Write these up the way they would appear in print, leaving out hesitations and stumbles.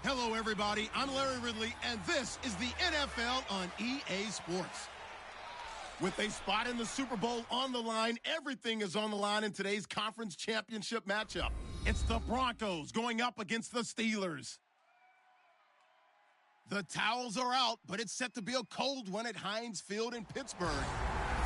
Hello, everybody. I'm Larry Ridley, and this is the NFL on EA Sports. With a spot in the Super Bowl on the line, everything is on the line in today's conference championship matchup. It's the Broncos going up against the Steelers. The towels are out, but it's set to be a cold one at Heinz Field in Pittsburgh.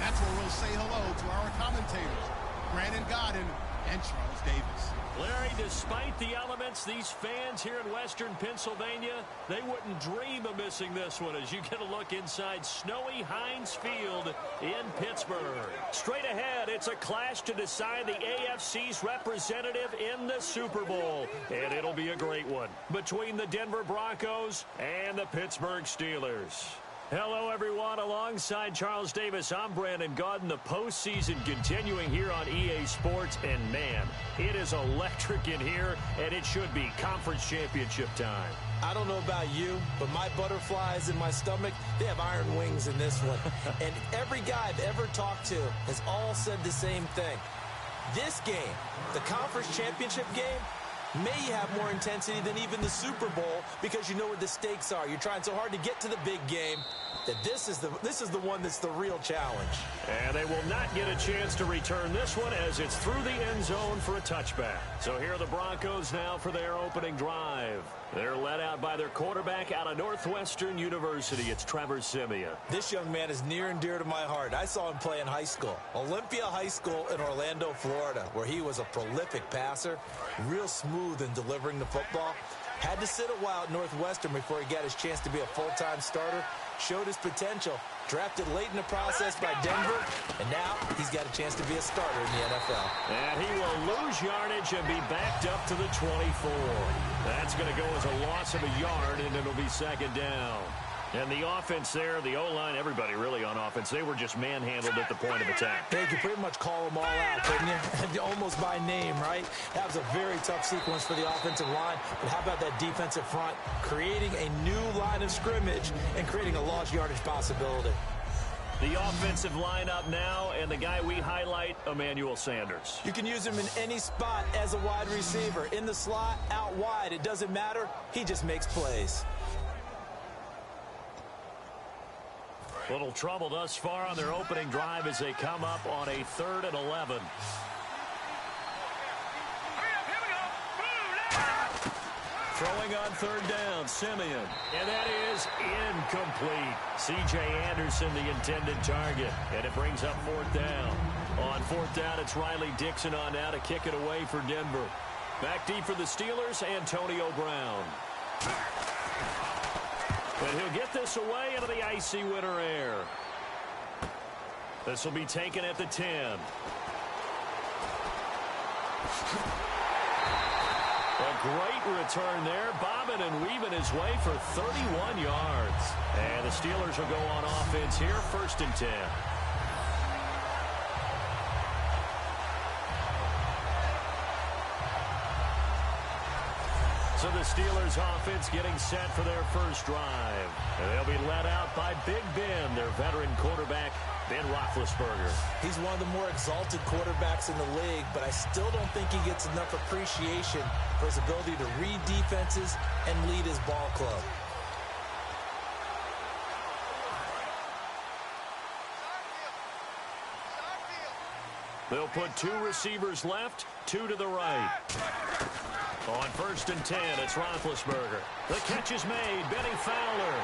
That's where we'll say hello to our commentators, Brandon Godden and Charles Davis. Larry, despite the elements, these fans here in western Pennsylvania, they wouldn't dream of missing this one as you get a look inside snowy Heinz Field in Pittsburgh. Straight ahead, it's a clash to decide the AFC's representative in the Super Bowl. And it'll be a great one between the Denver Broncos and the Pittsburgh Steelers. Hello, everyone. Alongside Charles Davis, I'm Brandon Godden. The postseason continuing here on EA Sports. And, man, it is electric in here, and it should be conference championship time. I don't know about you, but my butterflies in my stomach, they have iron wings in this one. And every guy I've ever talked to has all said the same thing. This game, the conference championship game, may have more intensity than even the Super Bowl because you know what the stakes are. You're trying so hard to get to the big game that this is the one that's the real challenge. And they will not get a chance to return this one as it's through the end zone for a touchback. So here are the Broncos now for their opening drive. They're led out by their quarterback out of Northwestern University. It's Trevor Siemian. This young man is near and dear to my heart. I saw him play in high school. Olympia High School in Orlando, Florida, where he was a prolific passer, real smooth in delivering the football. Had to sit a while at Northwestern before he got his chance to be a full-time starter. Showed his potential. Drafted late in the process by Denver. And now he's got a chance to be a starter in the NFL. And he will lose yardage and be backed up to the 24. That's going to go as a loss of a yard, and it'll be second down. And the offense there, the O-line, everybody really on offense, they were just manhandled at the point of attack. They could pretty much call them all out, couldn't you? Almost by name, right? That was a very tough sequence for the offensive line. But how about that defensive front? Creating a new line of scrimmage and creating a lost yardage possibility. The offensive lineup now, and the guy we highlight, Emmanuel Sanders. You can use him in any spot as a wide receiver. In the slot, out wide, it doesn't matter. He just makes plays. Little trouble thus far on their opening drive as they come up on a 3rd and 11. Throwing on 3rd down, Siemian. And that is incomplete. C.J. Anderson, the intended target. And it brings up 4th down. On 4th down, it's Riley Dixon on now to kick it away for Denver. Back deep for the Steelers, Antonio Brown. And he'll get this away into the icy winter air. This will be taken at the 10. A great return there, bobbing and weaving his way for 31 yards. And the Steelers will go on offense here, 1st and 10. So the Steelers offense getting set for their first drive. And they'll be led out by Big Ben, their veteran quarterback, Ben Roethlisberger. He's one of the more exalted quarterbacks in the league, but I still don't think he gets enough appreciation for his ability to read defenses and lead his ball club. They'll put 2 receivers left, 2 to the right. On 1st and 10, it's Roethlisberger. The catch is made, Benny Fowler.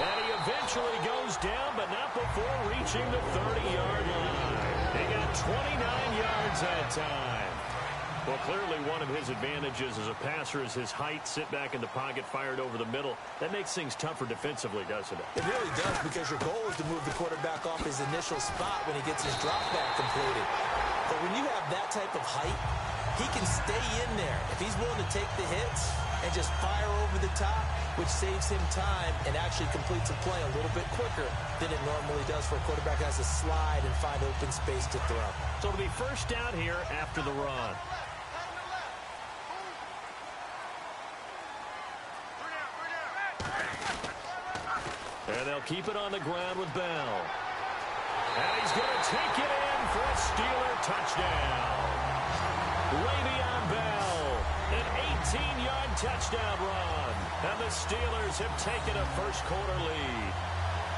And he eventually goes down, but not before reaching the 30-yard line. He got 29 yards that time. Well, clearly one of his advantages as a passer is his height, sit back in the pocket, fired over the middle. That makes things tougher defensively, doesn't it? It really does, because your goal is to move the quarterback off his initial spot when he gets his drop back completed. But when you have that type of height, he can stay in there if he's willing to take the hits and just fire over the top, which saves him time and actually completes a play a little bit quicker than it normally does for a quarterback who has to slide and find open space to throw. So it'll be 1st down here after the run. And they'll keep it on the ground with Bell. And he's going to take it in for a Steeler touchdown. Le'Veon Bell, an 19-yard touchdown run. And the Steelers have taken a first-quarter lead.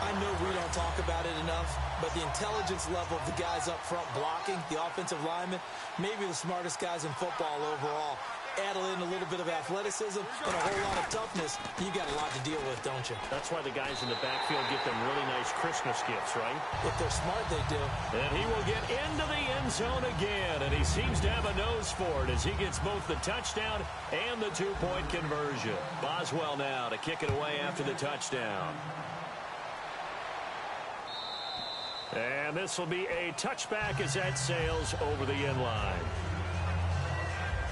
I know we don't talk about it enough, but the intelligence level of the guys up front blocking, the offensive linemen, maybe the smartest guys in football overall. Add in a little bit of athleticism and a whole lot of toughness, you got a lot to deal with, don't you? That's why the guys in the backfield get them really nice Christmas gifts, right? If they're smart, they do. And he will get into the end zone again, and he seems to have a nose for it as he gets both the touchdown and the two-point conversion. Boswell now to kick it away after the touchdown. And this will be a touchback as that sails over the end line.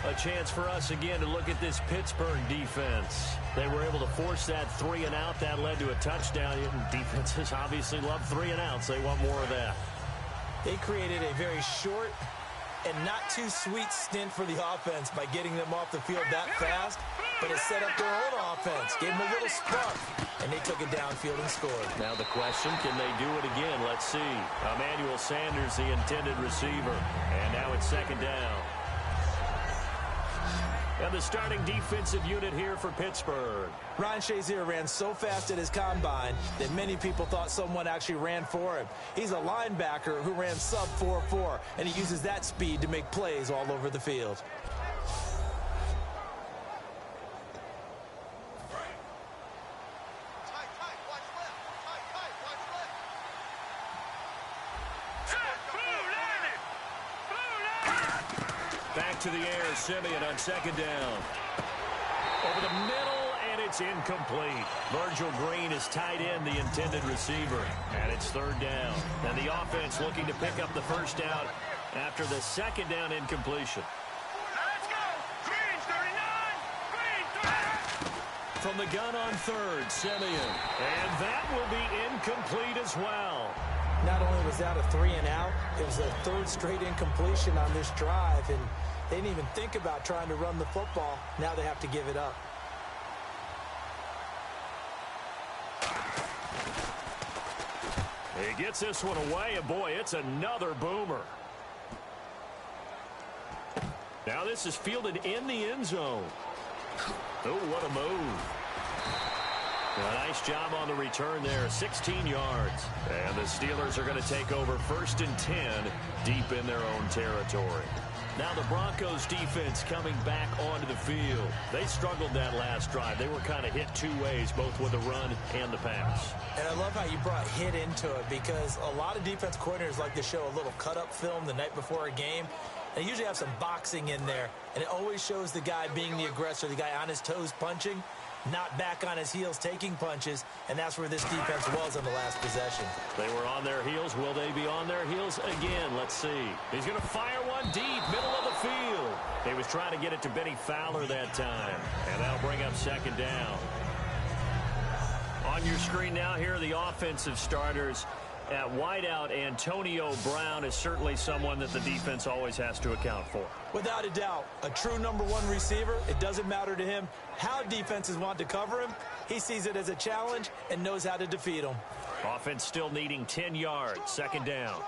A chance for us again to look at this Pittsburgh defense. They were able to force that 3-and-out. That led to a touchdown. Defenses obviously love 3-and-outs. They want more of that. They created a very short and not too sweet stint for the offense by getting them off the field that fast, but it set up their own offense, gave them a little spark, and they took it downfield and scored. Now the question, can they do it again? Let's see. Emmanuel Sanders, the intended receiver, and now it's second down. And the starting defensive unit here for Pittsburgh. Ryan Shazier ran so fast at his combine that many people thought someone actually ran for him. He's a linebacker who ran sub 4.4, and he uses that speed to make plays all over the field. Back to the air, Simeon on second down. Over the middle, and it's incomplete. Virgil Green is tight end, the intended receiver. And it's third down. And the offense looking to pick up the first down after the second down incompletion. Let's go! Green, 39! Green, 30! From the gun on third, Simeon. And that will be incomplete as well. Not only was that a 3-and-out, it was a third straight incompletion on this drive, and they didn't even think about trying to run the football. Now they have to give it up. He gets this one away, and boy, it's another boomer. Now this is fielded in the end zone. Oh, what a move. A nice job on the return there, 16 yards. And the Steelers are going to take over 1st and 10 deep in their own territory. Now the Broncos defense coming back onto the field. They struggled that last drive. They were kind of hit two ways, both with the run and the pass. And I love how you brought hit into it, because a lot of defense coordinators like to show a little cut-up film the night before a game. They usually have some boxing in there, and it always shows the guy being the aggressor, the guy on his toes punching, not back on his heels taking punches, and that's where this defense was on the last possession. They were on their heels. Will they be on their heels again? Let's see. He's going to fire one deep, middle of the field. He was trying to get it to Benny Fowler that time, and that'll bring up second down. On your screen now, here are the offensive starters. At wideout, Antonio Brown is certainly someone that the defense always has to account for. Without a doubt, a true #1 receiver. It doesn't matter to him how defenses want to cover him. He sees it as a challenge and knows how to defeat them. Offense still needing 10 yards, second down.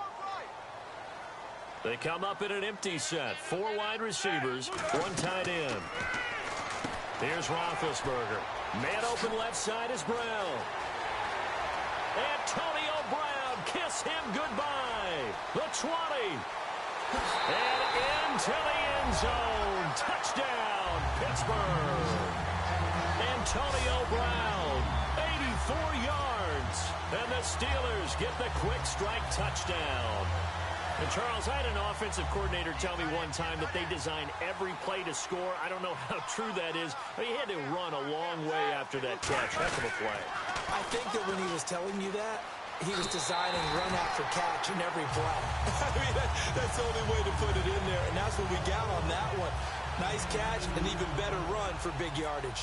They come up in an empty set. 4 wide receivers, 1 tight end. Here's Roethlisberger. Man open left side is Brown. Antonio Brown, kiss him goodbye. The 20. And into the end zone. Touchdown, Pittsburgh. Antonio Brown, 84 yards. And the Steelers get the quick strike touchdown. And Charles, I had an offensive coordinator tell me one time that they design every play to score. I don't know how true that is, but he had to run a long way after that catch. Heck of a play. I think that when he was telling you that, he was designing run after catch in every play. I mean, that's the only way to put it in there, and that's what we got on that one. Nice catch, an even better run for big yardage.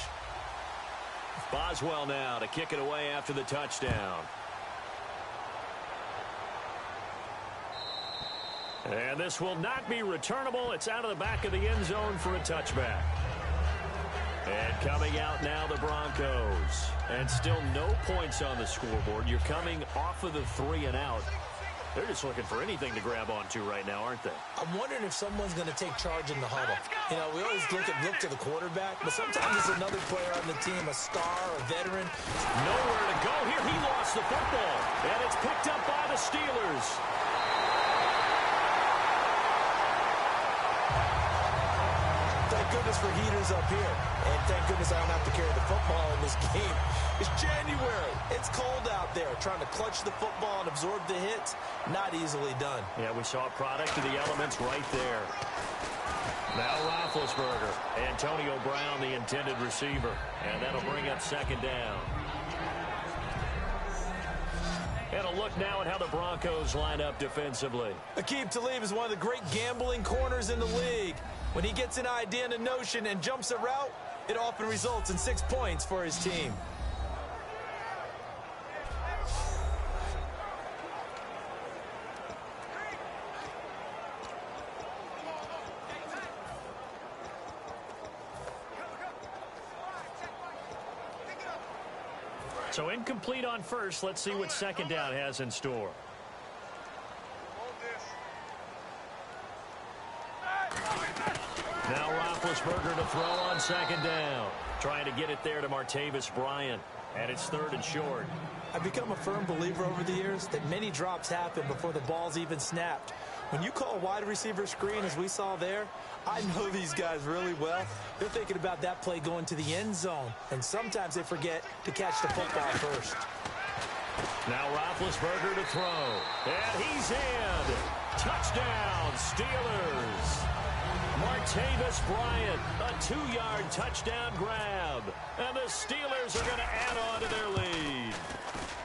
Boswell now to kick it away after the touchdown. And this will not be returnable. It's out of the back of the end zone for a touchback. And coming out now, the Broncos. And still no points on the scoreboard. You're coming off of the 3-and-out. They're just looking for anything to grab onto right now, aren't they? I'm wondering if someone's going to take charge in the huddle. You know, we always look to the quarterback, but sometimes it's another player on the team, a star, a veteran. Nowhere to go here. He lost the football, and it's picked up by the Steelers. Thank goodness for heaters up here. And thank goodness I don't have to carry the football in this game. It's January. It's cold out there. Trying to clutch the football and absorb the hits, not easily done. Yeah, we saw a product of the elements right there. Now Roethlisberger. Antonio Brown, the intended receiver. And that'll bring up second down. And a look now at how the Broncos line up defensively. Aqib Talib is one of the great gambling corners in the league. When he gets an idea and a notion and jumps a route, it often results in 6 points for his team. So incomplete on first. Let's see what second down has in store. Now Roethlisberger to throw on second down. Trying to get it there to Martavis Bryant. And it's third and short. I've become a firm believer over the years that many drops happen before the ball's even snapped. When you call a wide receiver screen, as we saw there, I know these guys really well. They're thinking about that play going to the end zone. And sometimes they forget to catch the football first. Now Roethlisberger to throw. And he's in. Touchdown, Steelers. Martavis Bryant, a 2-yard touchdown grab. And the Steelers are going to add on to their lead.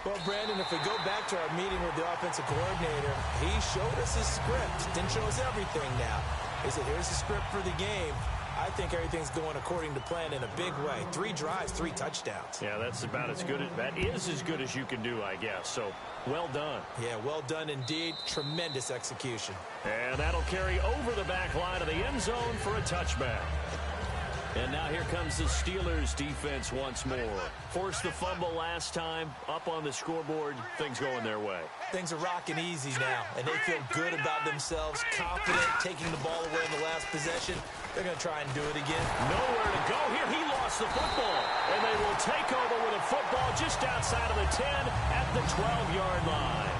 Well, Brandon, if we go back to our meeting with the offensive coordinator, he showed us his script. Didn't show us everything now. He said, here's the script for the game. I think everything's going according to plan in a big way. 3 drives, 3 touchdowns. Yeah, that's about as good as, that is as good as you can do, I guess. So, well done. Yeah, well done indeed. Tremendous execution. And that'll carry over the back line of the end zone for a touchback. And now here comes the Steelers defense once more. Forced the fumble last time, up on the scoreboard, things going their way. Things are rocking easy now, and they feel good about themselves, confident, taking the ball away in the last possession. They're going to try and do it again. Nowhere to go here. He lost the football, and they will take over with a football just outside of the 10 at the 12-yard line.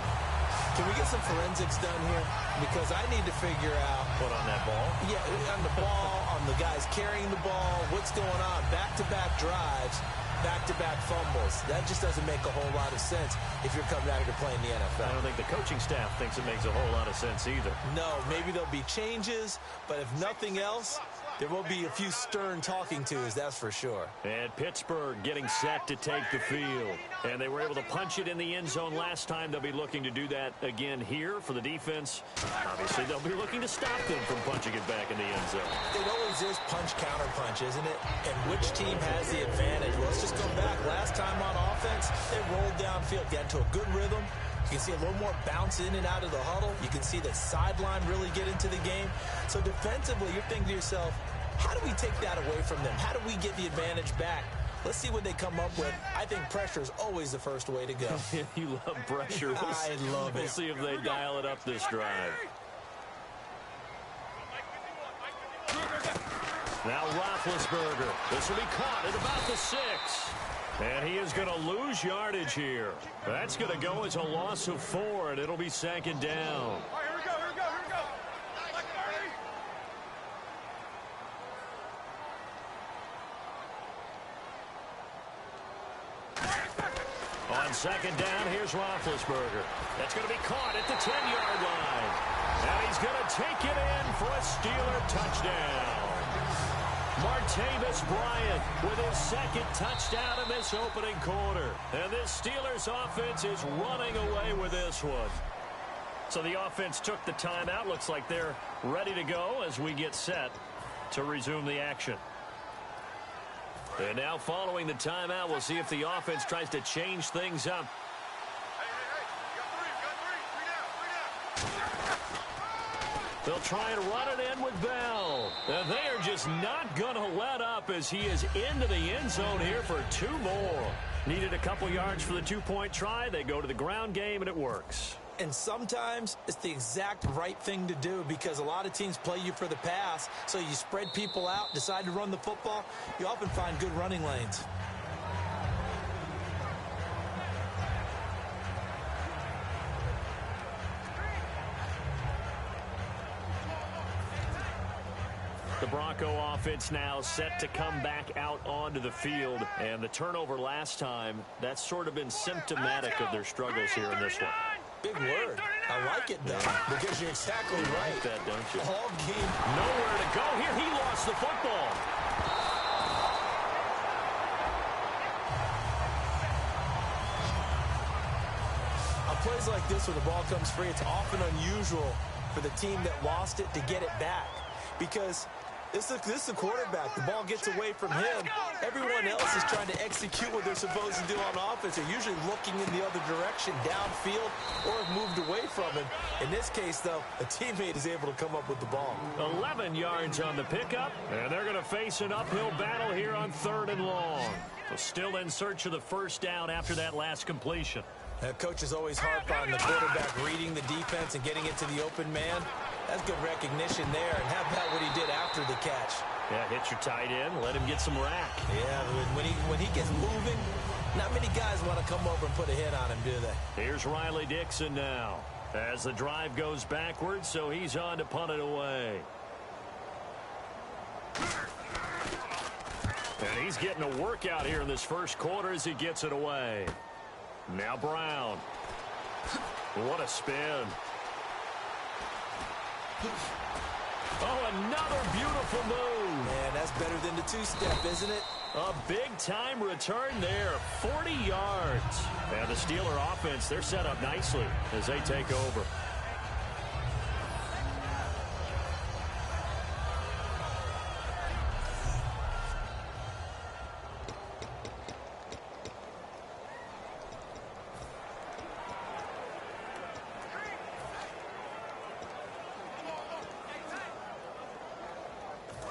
Can we get some forensics done here? Because I need to figure out... What, on that ball? Yeah, on the ball, on the guys carrying the ball, what's going on. Back-to-back drives, back-to-back fumbles. That just doesn't make a whole lot of sense if you're coming out here to play in the NFL. I don't think the coaching staff thinks it makes a whole lot of sense either. No, maybe there'll be changes, but if nothing else, there will be a few stern talking tos, that's for sure. And Pittsburgh getting set to take the field. And they were able to punch it in the end zone last time. They'll be looking to do that again here for the defense. Obviously, they'll be looking to stop them from punching it back in the end zone. It always is punch-counter-punch, isn't it? And which team has the advantage? Well, let's just go back. Last time on offense, they rolled downfield, got into a good rhythm. You can see a little more bounce in and out of the huddle. You can see the sideline really get into the game. So defensively, you're thinking to yourself, how do we take that away from them? How do we get the advantage back? Let's see what they come up with. I think pressure is always the first way to go. You love pressure. I love it. We'll see if they dial it up this drive. Now Roethlisberger. This will be caught at about the 6. And he is going to lose yardage here. That's going to go as a loss of 4, and it'll be second down. On second down, here's Roethlisberger. That's going to be caught at the 10-yard line. And he's going to take it in for a Steeler touchdown. Martavis Bryant with his second touchdown in this opening quarter. And this Steelers offense is running away with this one. So the offense took the timeout. Looks like they're ready to go as we get set to resume the action. And now following the timeout, we'll see if the offense tries to change things up. They'll try and run it in with Bell. And they are just not going to let up as he is into the end zone here for 2 more. Needed a couple yards for the 2-point try. They go to the ground game, and it works. And sometimes it's the exact right thing to do because a lot of teams play you for the pass. So you spread people out, decide to run the football. You often find good running lanes. The Bronco offense now set to come back out onto the field. And the turnover last time, that's sort of been symptomatic of their struggles here in this one. Big word. I like it, though, because you're exactly right. You like that, don't you? All game. Nowhere to go here. He lost the football. On plays like this where the ball comes free, it's often unusual for the team that lost it to get it back because this is the quarterback. The ball gets away from him. Everyone else is trying to execute what they're supposed to do on offense. They're usually looking in the other direction, downfield, or have moved away from him. In this case, though, a teammate is able to come up with the ball. 11 yards on the pickup, and they're going to face an uphill battle here on 3rd and long. So still in search of the first down after that last completion. Coaches always harp on the quarterback reading the defense and getting it to the open man. That's good recognition there. And how about what he did after the catch? Yeah, hit your tight end, let him get some rack. Yeah, when he gets moving, not many guys want to come over and put a hit on him, do they? Here's Riley Dixon now as the drive goes backwards, so he's on to punt it away. And he's getting a workout here in this first quarter as he gets it away. Now Brown. What a spin. Oh, another beautiful move. Man, that's better than the two-step, isn't it? A big-time return there, 40 yards. And the Steeler offense, they're set up nicely as they take over.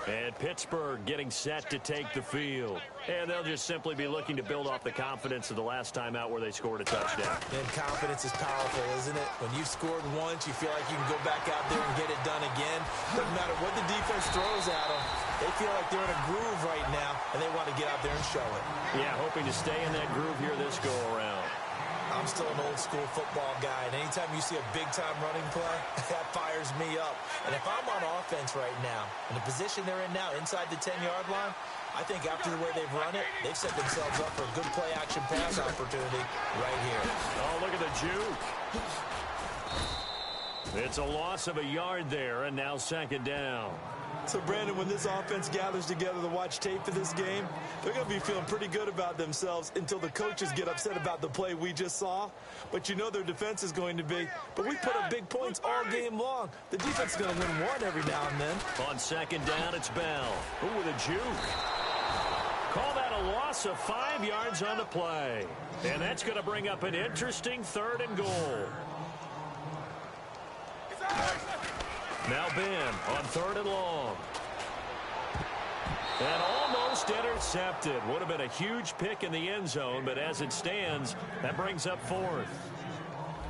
And Pittsburgh getting set to take the field. And they'll just simply be looking to build off the confidence of the last time out where they scored a touchdown. And confidence is powerful, isn't it? When you've scored once, you feel like you can go back out there and get it done again. Doesn't matter what the defense throws at them. They feel like they're in a groove right now, and they want to get out there and show it. Yeah, hoping to stay in that groove here this go-around. I'm still an old-school football guy, and anytime you see a big-time running play, that fires me up. And if I'm on offense right now, in the position they're in now, inside the 10-yard line, I think after the way they've run it, they've set themselves up for a good play-action pass opportunity right here. Oh, look at the juke. It's a loss of a yard there, and now 2nd down. So, Brandon, when this offense gathers together to watch tape for this game, they're going to be feeling pretty good about themselves until the coaches get upset about the play we just saw. But you know their defense is going to be. But we put up big points all game long. The defense is going to win one every now and then. On 2nd down, it's Bell. Ooh, with a juke. Call that a loss of 5 yards on the play. And that's going to bring up an interesting 3rd and goal. Now Ben on 3rd and long. And almost intercepted. Would have been a huge pick in the end zone, but as it stands, that brings up 4th.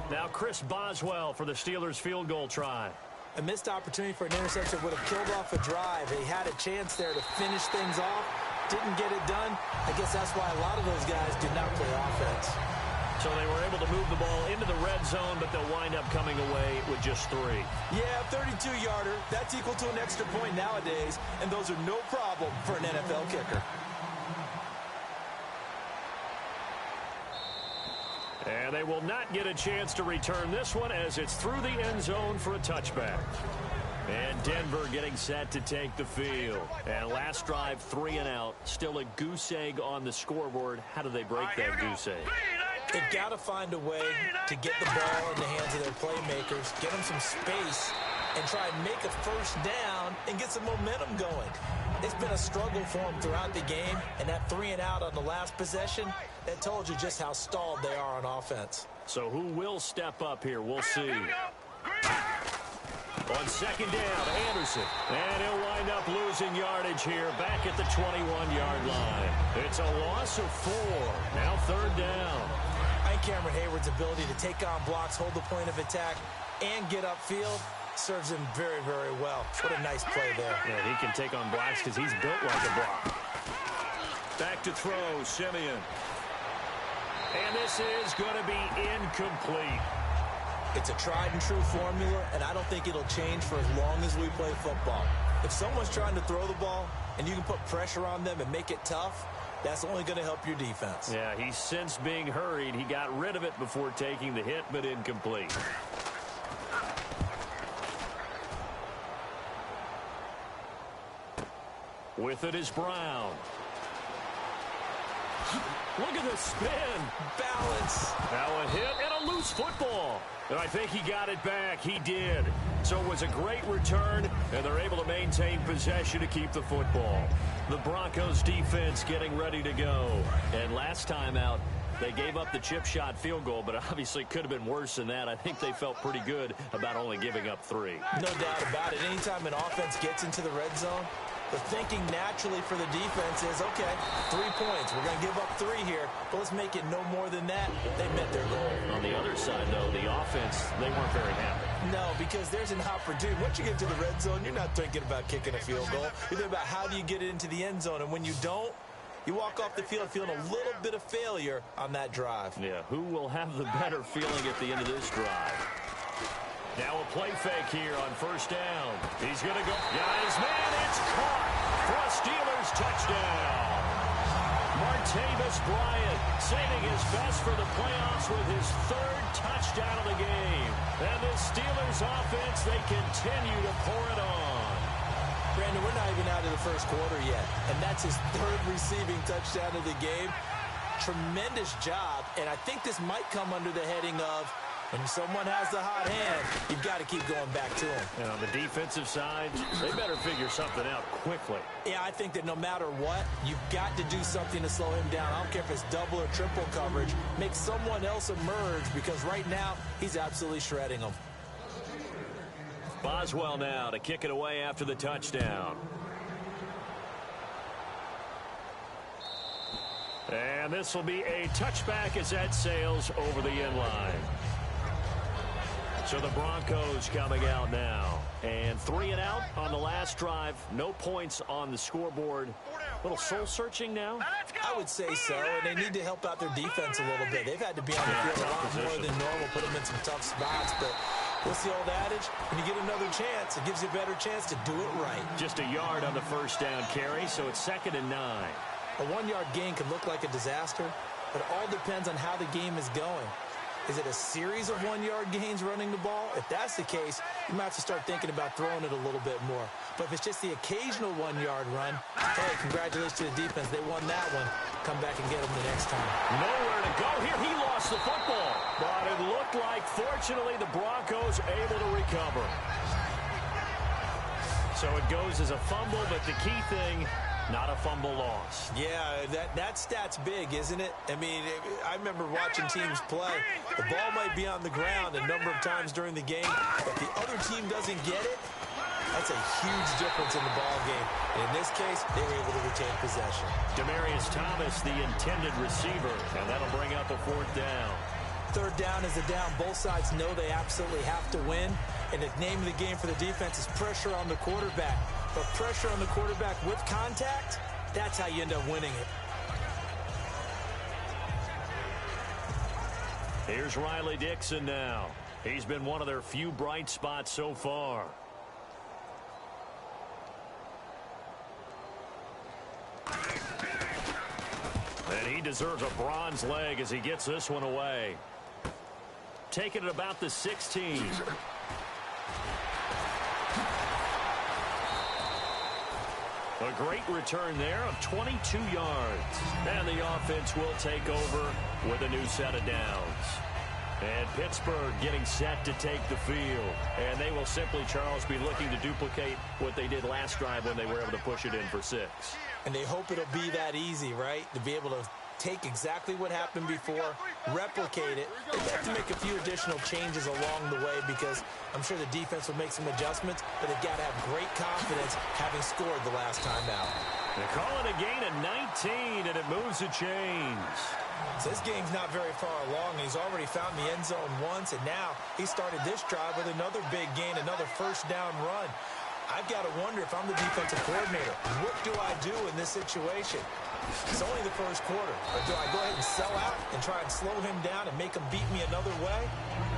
Now Chris Boswell for the Steelers field goal try. A missed opportunity for an interception would have killed off a drive. They had a chance there to finish things off. Didn't get it done. I guess that's why a lot of those guys did not play offense. So they were able to move the ball into the red zone, but they'll wind up coming away with just 3. Yeah, 32-yarder. That's equal to an extra point nowadays, and those are no problem for an NFL kicker. And they will not get a chance to return this one as it's through the end zone for a touchback. And Denver getting set to take the field. And last drive, 3 and out. Still a goose egg on the scoreboard. How do they break that goose egg? They've got to find a way to get the ball in the hands of their playmakers, get them some space, and try and make a first down and get some momentum going. It's been a struggle for them throughout the game, and that 3 and out on the last possession, that told you just how stalled they are on offense. So who will step up here? We'll see. On 2nd down, Anderson. And he'll wind up losing yardage here back at the 21-yard line. It's a loss of 4. Now 3rd down. I Cameron Hayward's ability to take on blocks, hold the point of attack, and get upfield serves him very, very well. What a nice play there. Yeah, he can take on blocks because he's built like a block. Back to throw, Simeon. And this is going to be incomplete. It's a tried-and-true formula, and I don't think it'll change for as long as we play football. If someone's trying to throw the ball and you can put pressure on them and make it tough, that's only going to help your defense. Yeah, he's since being hurried. He got rid of it before taking the hit, but incomplete. With it is Brown. Look at the spin. Balance. Now a hit and a loose football. And I think he got it back. He did. So it was a great return, and they're able to maintain possession to keep the football. The Broncos defense getting ready to go. And last time out, they gave up the chip shot field goal, but obviously could have been worse than that. I think they felt pretty good about only giving up 3. No doubt about it. Anytime an offense gets into the red zone, the thinking naturally for the defense is, okay, 3 points. We're going to give up 3 here, but let's make it no more than that. They met their goal. On the other side, though, the offense, they weren't very happy. No, because there's an opportunity. Once you get to the red zone, you're not thinking about kicking a field goal. You're thinking about how do you get it into the end zone, and when you don't, you walk off the field feeling a little bit of failure on that drive. Yeah, who will have the better feeling at the end of this drive? Now a play fake here on first down. He's going to go. Yeah, his man, it's caught for a Steelers touchdown. Martavis Bryant saving his best for the playoffs with his 3rd touchdown of the game. And the Steelers offense, they continue to pour it on. Brandon, we're not even out of the first quarter yet, and that's his 3rd receiving touchdown of the game. Tremendous job, and I think this might come under the heading of when someone has the hot hand, you've got to keep going back to him. And on the defensive side, they better figure something out quickly. Yeah, I think that no matter what, you've got to do something to slow him down. I don't care if it's double or triple coverage. Make someone else emerge, because right now, he's absolutely shredding them. Boswell now to kick it away after the touchdown. And this will be a touchback as that sails over the end line. So the Broncos coming out now. And 3 and out on the last drive. No points on the scoreboard. A little soul-searching now? I would say so, and they need to help out their defense a little bit. They've had to be on the field a lot more than normal, put them in some tough spots, but what's the old adage? When you get another chance, it gives you a better chance to do it right. Just a yard on the first down carry, so it's 2nd and 9. A 1-yard gain could look like a disaster, but it all depends on how the game is going. Is it a series of 1-yard gains running the ball? If that's the case, you might have to start thinking about throwing it a little bit more. But if it's just the occasional 1-yard run, hey, congratulations to the defense. They won that one. Come back and get them the next time. Nowhere to go here. He lost the football. But it looked like, fortunately, the Broncos able to recover. So it goes as a fumble, but the key thing, not a fumble loss. Yeah, that stat's big, isn't it? I mean, I remember watching teams play. The ball might be on the ground a number of times during the game, but the other team doesn't get it. That's a huge difference in the ball game. And in this case, they were able to retain possession. Demaryius Thomas, the intended receiver, and that'll bring up a 4th down. 3rd down is a down. Both sides know they absolutely have to win. And the name of the game for the defense is pressure on the quarterback. But pressure on the quarterback with contact, that's how you end up winning it. Here's Riley Dixon now. He's been one of their few bright spots so far. And he deserves a bronze leg as he gets this one away. Taking it about the 16. A great return there of 22 yards. And the offense will take over with a new set of downs. And Pittsburgh getting set to take the field. And they will simply, Charles, be looking to duplicate what they did last drive when they were able to push it in for 6. And they hope it'll be that easy, right? To be able to take exactly what happened before, replicate it. They have to make a few additional changes along the way because I'm sure the defense will make some adjustments, but they've got to have great confidence having scored the last time out. They're calling a gain of 19, and it moves the chains. So this game's not very far along. He's already found the end zone once, and now he started this drive with another big gain, another first down run. I've got to wonder if I'm the defensive coordinator. What do I do in this situation? It's only the first quarter. Or do I go ahead and sell out and try and slow him down and make him beat me another way?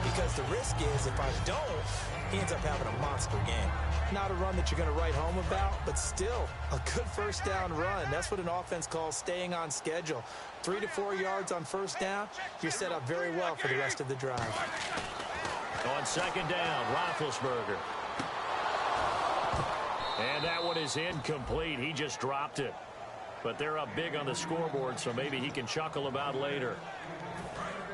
Because the risk is if I don't, he ends up having a monster game. Not a run that you're going to write home about, but still a good first down run. That's what an offense calls staying on schedule. 3 to 4 yards on first down, you're set up very well for the rest of the drive. On second down, Roethlisberger. And that one is incomplete. He just dropped it. But they're up big on the scoreboard, so maybe he can chuckle about later.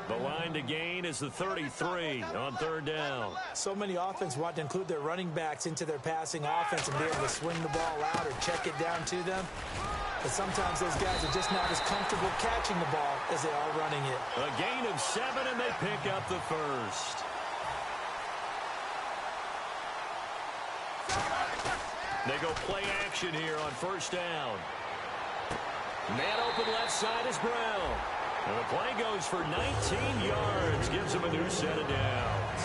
The line to gain is the 33 on third down. So many offenses want to include their running backs into their passing offense and be able to swing the ball out or check it down to them. But sometimes those guys are just not as comfortable catching the ball as they are running it. A gain of 7, and they pick up the first. They go play action here on first down. Man open left side is Brown. And the play goes for 19 yards. Gives him a new set of downs.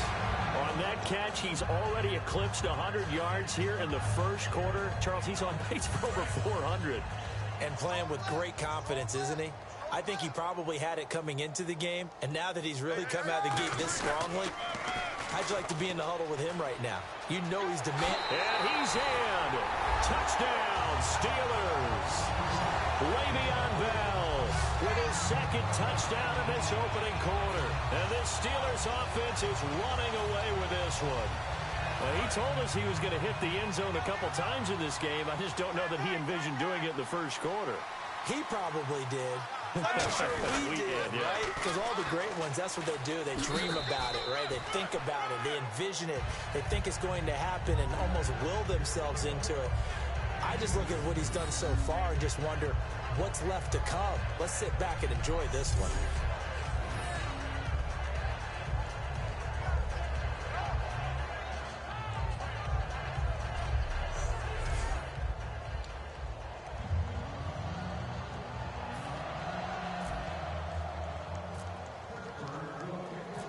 On that catch, he's already eclipsed 100 yards here in the first quarter. Charles, he's on pace for over 400. And playing with great confidence, isn't he? I think he probably had it coming into the game. And now that he's really come out of the gate this strongly, how'd you like to be in the huddle with him right now? You know he's demanding. And he's in. Touchdown, Steelers. Le'Veon Bell with his second touchdown in this opening quarter. And this Steelers offense is running away with this one. Well, he told us he was going to hit the end zone a couple times in this game. I just don't know that he envisioned doing it in the first quarter. He probably did. I'm not sure we did, yeah. right? Because all the great ones, that's what they do. They dream about it, right? They think about it. They envision it. They think it's going to happen and almost will themselves into it. I just look at what he's done so far and just wonder what's left to come. Let's sit back and enjoy this one.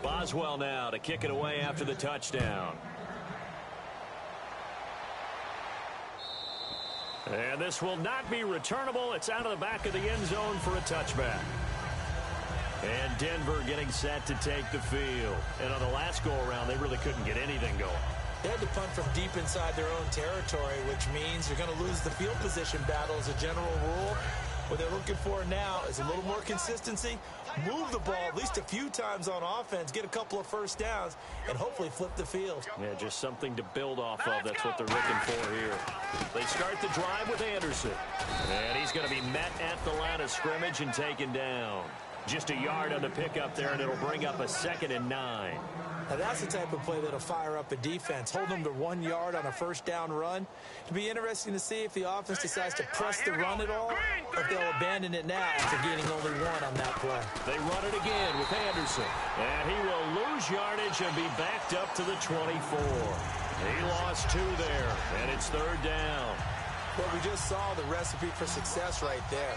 Boswell now to kick it away after the touchdown. And this will not be returnable. It's out of the back of the end zone for a touchback. And Denver getting set to take the field. And on the last go-around, they really couldn't get anything going. They had to punt from deep inside their own territory, which means you're going to lose the field position battle as a general rule. What they're looking for now is a little more consistency, move the ball at least a few times on offense, get a couple of first downs, and hopefully flip the field. Yeah, just something to build off of. That's what they're looking for here. They start the drive with Anderson. And he's going to be met at the line of scrimmage and taken down. Just a yard on the pickup there, and it'll bring up a 2nd and 9. Now that's the type of play that'll fire up a defense. Hold them to 1 yard on a first down run. It'll be interesting to see if the offense decides to press the run at all, or if they'll abandon it now after gaining only 1 on that play. They run it again with Anderson. And he will lose yardage and be backed up to the 24. He lost 2 there, and it's 3rd down. Well, we just saw the recipe for success right there.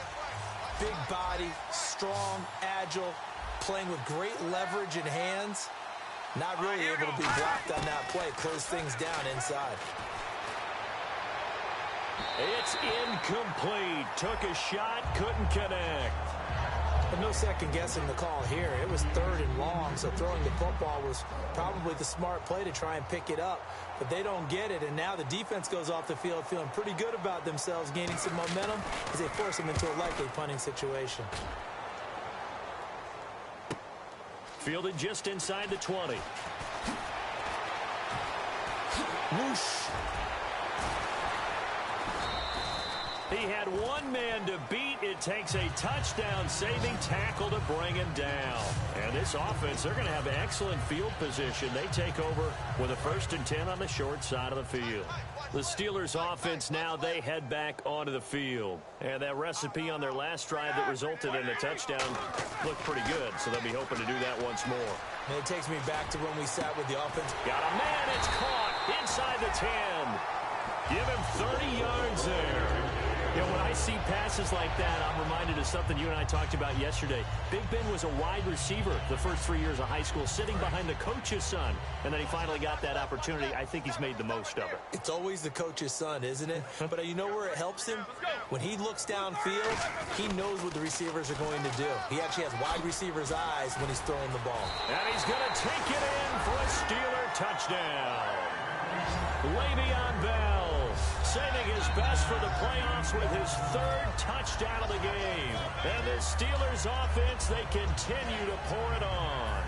Big body, strong, agile, playing with great leverage in hands. Not really able to be blocked on that play. Close things down inside. It's incomplete. Took a shot, couldn't connect. But no second guessing the call here. It was 3rd and long, so throwing the football was probably the smart play to try and pick it up. But they don't get it, and now the defense goes off the field feeling pretty good about themselves, gaining some momentum as they force them into a likely punting situation. Fielded just inside the 20. Whoosh. He had 1 man to beat. It takes a touchdown-saving tackle to bring him down. And this offense, they're going to have excellent field position. They take over with a 1st and 10 on the short side of the field. The Steelers offense now, they head back onto the field. And that recipe on their last drive that resulted in a touchdown looked pretty good. So they'll be hoping to do that once more. And it takes me back to when we sat with the offense. Got a man, it's caught inside the 10. Give him 30 yards there. When I see passes like that, I'm reminded of something you and I talked about yesterday. Big Ben was a wide receiver the first 3 years of high school, sitting behind the coach's son, and then he finally got that opportunity. I think he's made the most of it. It's always the coach's son, isn't it? But you know where it helps him? When he looks downfield, he knows what the receivers are going to do. He actually has wide receivers' eyes when he's throwing the ball. And he's going to take it in for a Steeler touchdown. Le'Veon Bell saving his best for the playoffs with his third touchdown of the game. And the Steelers offense, they continue to pour it on.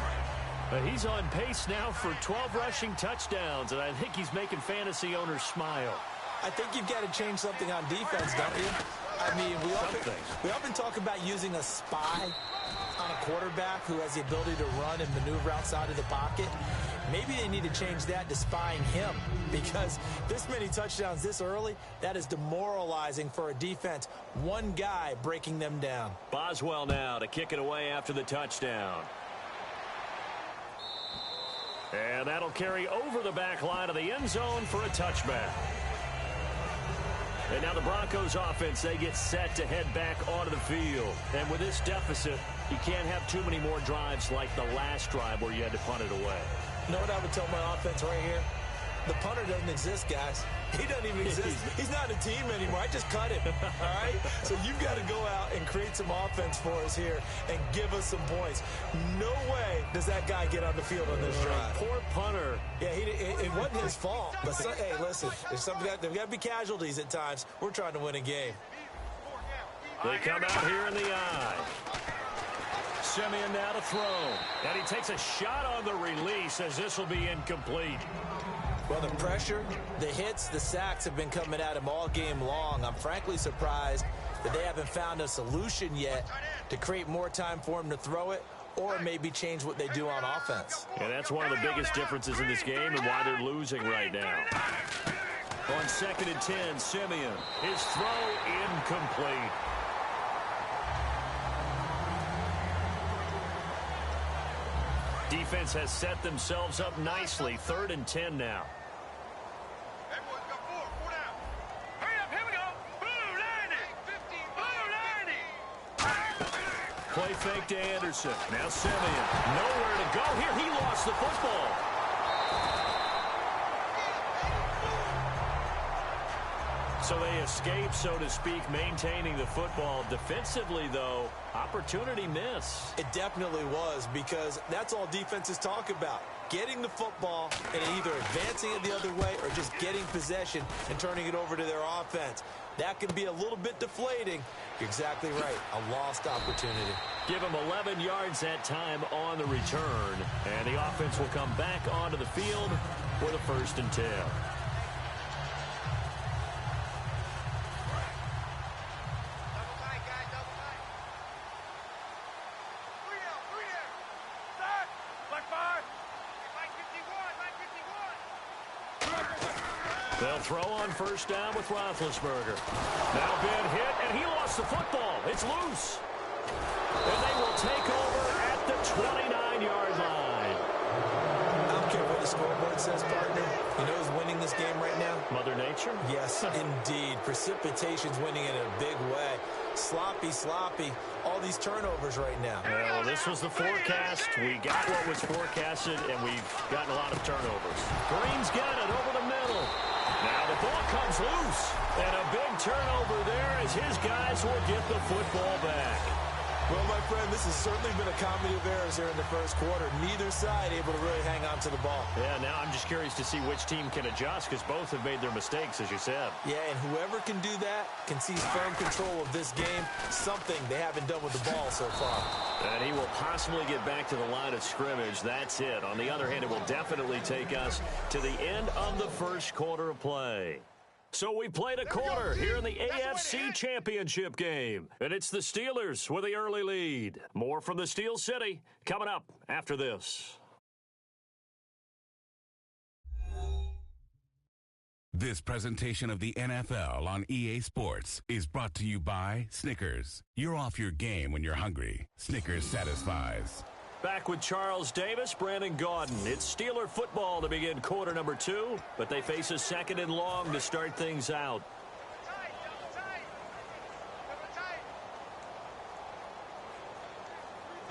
But he's on pace now for 12 rushing touchdowns, and I think he's making fantasy owners smile. I think you've got to change something on defense, don't you? I mean, we often talk about using a spy on a quarterback who has the ability to run and maneuver outside of the pocket. Maybe they need to change that to spying him, because this many touchdowns this early, that is demoralizing for a defense. One guy breaking them down. Boswell now to kick it away after the touchdown. And that'll carry over the back line of the end zone for a touchback. And now the Broncos offense, they get set to head back onto the field. And with this deficit, you can't have too many more drives like the last drive where you had to punt it away. You know what I would tell my offense right here? The punter doesn't exist, guys. He doesn't even exist. He's not a team anymore. I just cut him, all right? So you've got to go out and create some offense for us here and give us some points. No way does that guy get on the field on this drive. Poor punter. Yeah, it wasn't his fault. But, hey, listen, there's got to be casualties at times. We're trying to win a game. They come out here in the eye. Simeon now to throw. And he takes a shot on the release as this will be incomplete. Well, the pressure, the hits, the sacks have been coming at him all game long. I'm frankly surprised that they haven't found a solution yet to create more time for him to throw it or maybe change what they do on offense. And that's one of the biggest differences in this game and why they're losing right now. On 2nd and 10, Simeon. His throw incomplete. Defense has set themselves up nicely. 3rd and 10 now. Everyone's got four down. Hurry up, here we go. Blue 90. Blue 90. Play fake to Anderson. Now Simeon. Nowhere to go here. He lost the football. So they escape, so to speak, maintaining the football. Defensively, though, opportunity miss. It definitely was, because that's all defenses talk about. Getting the football and either advancing it the other way or just getting possession and turning it over to their offense. That can be a little bit deflating. You're exactly right. A lost opportunity. Give them 11 yards that time on the return. And the offense will come back onto the field for the 1st and 10. They'll throw on 1st down with Roethlisberger. Now Ben hit, and he lost the football. It's loose. And they will take over at the 29-yard line. I don't care what the scoreboard says, partner. You know who's winning this game right now? Mother Nature? Yes, indeed. Precipitation's winning in a big way. Sloppy. All these turnovers right now. Well, this was the forecast. We got what was forecasted, and we've gotten a lot of turnovers. Green's got it over the middle. Now the ball comes loose, and a big turnover there as his guys will get the football back. Well, my friend, this has certainly been a comedy of errors here in the 1st quarter. Neither side able to really hang on to the ball. Yeah, now I'm just curious to see which team can adjust, because both have made their mistakes, as you said. Yeah, and whoever can do that can seize firm control of this game, something they haven't done with the ball so far. And he will possibly get back to the line of scrimmage. That's it. On the other hand, it will definitely take us to the end of the 1st quarter of play. So we played a quarter here in the AFC Championship game. And it's the Steelers with the early lead. More from the Steel City coming up after this. This presentation of the NFL on EA Sports is brought to you by Snickers. You're off your game when you're hungry. Snickers satisfies. Back with Charles Davis, Brandon Gaudin. It's Steeler football to begin quarter number 2, but they face a 2nd and long to start things out.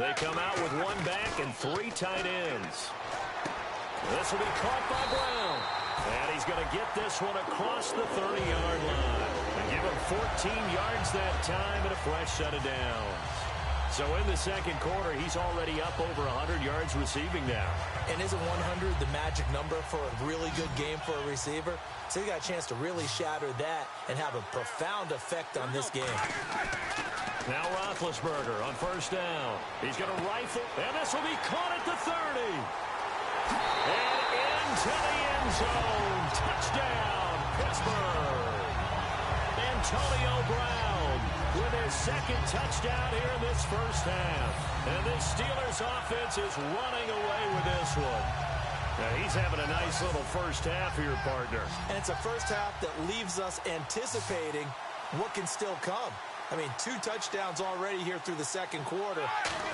They come out with one back and 3 tight ends. This will be caught by Brown. And he's going to get this one across the 30-yard line. And give him 14 yards that time and a fresh set of downs. So in the second quarter, he's already up over 100 yards receiving now. And isn't 100 the magic number for a really good game for a receiver? So he got a chance to really shatter that and have a profound effect on this game. Now Roethlisberger on first down. He's going to rifle, and this will be caught at the 30. And into the end zone. Touchdown, Pittsburgh. Antonio Brown with his second touchdown here in this first half. And this Steelers offense is running away with this one. Now he's having a nice little first half here, partner. And it's a first half that leaves us anticipating what can still come. I mean, 2 touchdowns already here through the second quarter.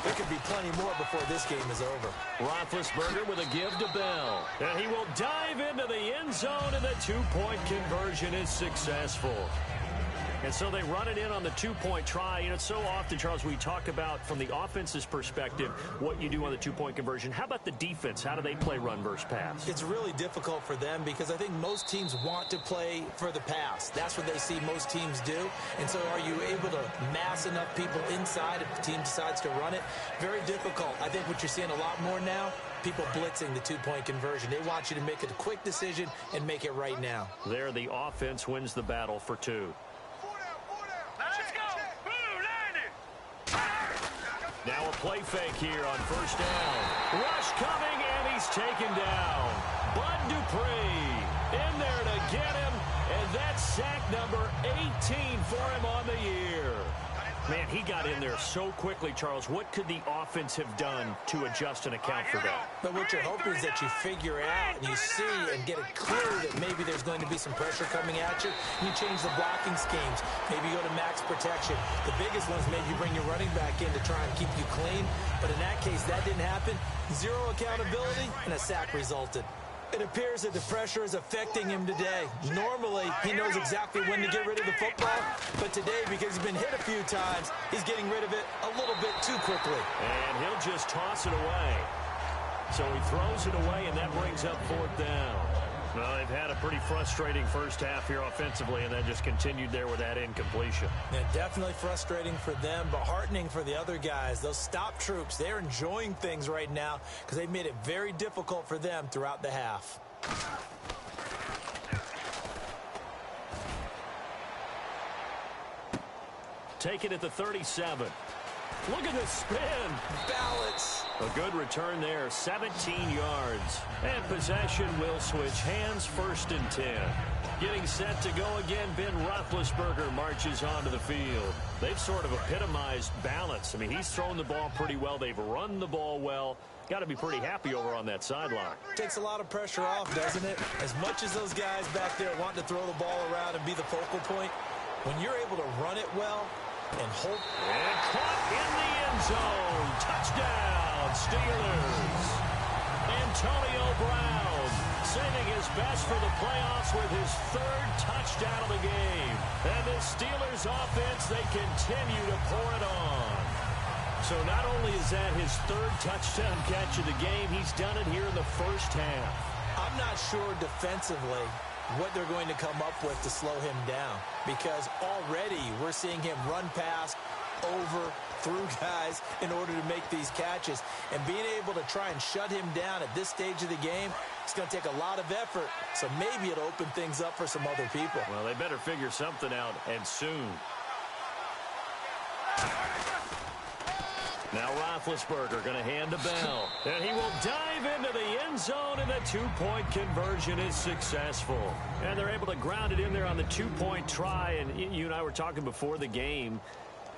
There could be plenty more before this game is over. Roethlisberger with a give to Bell. And he will dive into the end zone, and the 2-point conversion is successful. And so they run it in on the 2-point try. You know, so often, Charles, we talk about from the offense's perspective what you do on the 2-point conversion. How about the defense? How do they play run versus pass? It's really difficult for them because I think most teams want to play for the pass. That's what they see most teams do. And so are you able to mass enough people inside if the team decides to run it? Very difficult. I think what you're seeing a lot more now, people blitzing the 2-point conversion. They want you to make a quick decision and make it right now. There, the offense wins the battle for 2. Let's go. Now a play fake here on first down. Rush coming, and he's taken down. Bud Dupree in there to get him, and that's sack number 18 for him on the year. Man, he got in there so quickly, Charles. What could the offense have done to adjust and account for that? But what you're hoping is that you figure out and you see and get a clue that maybe there's going to be some pressure coming at you. You change the blocking schemes. Maybe go to max protection. The biggest one is maybe you bring your running back in to try and keep you clean. But in that case, that didn't happen. 0 accountability, and a sack resulted. It appears that the pressure is affecting him today. Normally, he knows exactly when to get rid of the football, but today, because he's been hit a few times, he's getting rid of it a little bit too quickly. And he'll just toss it away. So he throws it away, and that brings up 4th down. Well, they've had a pretty frustrating first half here offensively, and that just continued there with that incompletion. Yeah, definitely frustrating for them, but heartening for the other guys. Those stop troops, they're enjoying things right now because they've made it very difficult for them throughout the half. Take it at the 37. Look at this spin. Balance. A good return there, 17 yards. And possession will switch hands, 1st and 10. Getting set to go again, Ben Roethlisberger marches onto the field. They've sort of epitomized balance. I mean, he's thrown the ball pretty well. They've run the ball well. Got to be pretty happy over on that sideline. Takes a lot of pressure off, doesn't it? As much as those guys back there want to throw the ball around and be the focal point, when you're able to run it well and hold... And caught in the end zone. Touchdown, Steelers. Antonio Brown saving his best for the playoffs with his 3rd touchdown of the game. And the Steelers offense, they continue to pour it on. So not only is that his 3rd touchdown catch of the game, he's done it here in the first half. I'm not sure defensively what they're going to come up with to slow him down, because already we're seeing him run past, over, through guys in order to make these catches. And being able to try and shut him down at this stage of the game, it's going to take a lot of effort. So maybe it'll open things up for some other people. Well, they better figure something out, and soon. Now Roethlisberger going to hand to Bell. And he will dive into the end zone, and the 2-point conversion is successful. And they're able to ground it in there on the 2-point try. And you and I were talking before the game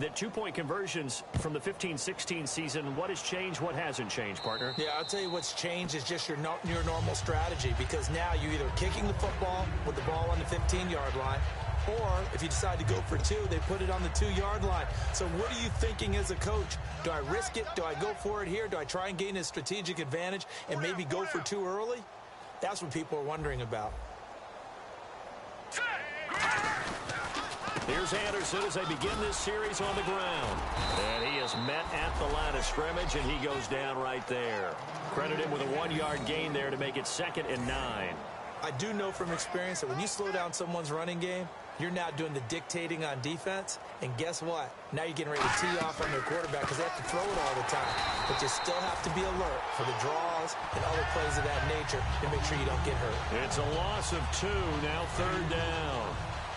that 2-point conversions from the 15-16 season, what has changed, what hasn't changed, partner? Yeah, I'll tell you what's changed is just your normal strategy, because now you're either kicking the football with the ball on the 15-yard line, or if you decide to go for 2, they put it on the 2-yard line. So what are you thinking as a coach? Do I risk it? Do I go for it here? Do I try and gain a strategic advantage and maybe go for 2 early? That's what people are wondering about. Here's Anderson as they begin this series on the ground. And he is met at the line of scrimmage, and he goes down right there. Credit him with a 1-yard gain there to make it 2nd and 9. I do know from experience that when you slow down someone's running game, you're now doing the dictating on defense. And guess what? Now you're getting ready to tee off on their quarterback because they have to throw it all the time. But you still have to be alert for the draws and other plays of that nature to make sure you don't get hurt. It's a loss of 2, now 3rd down.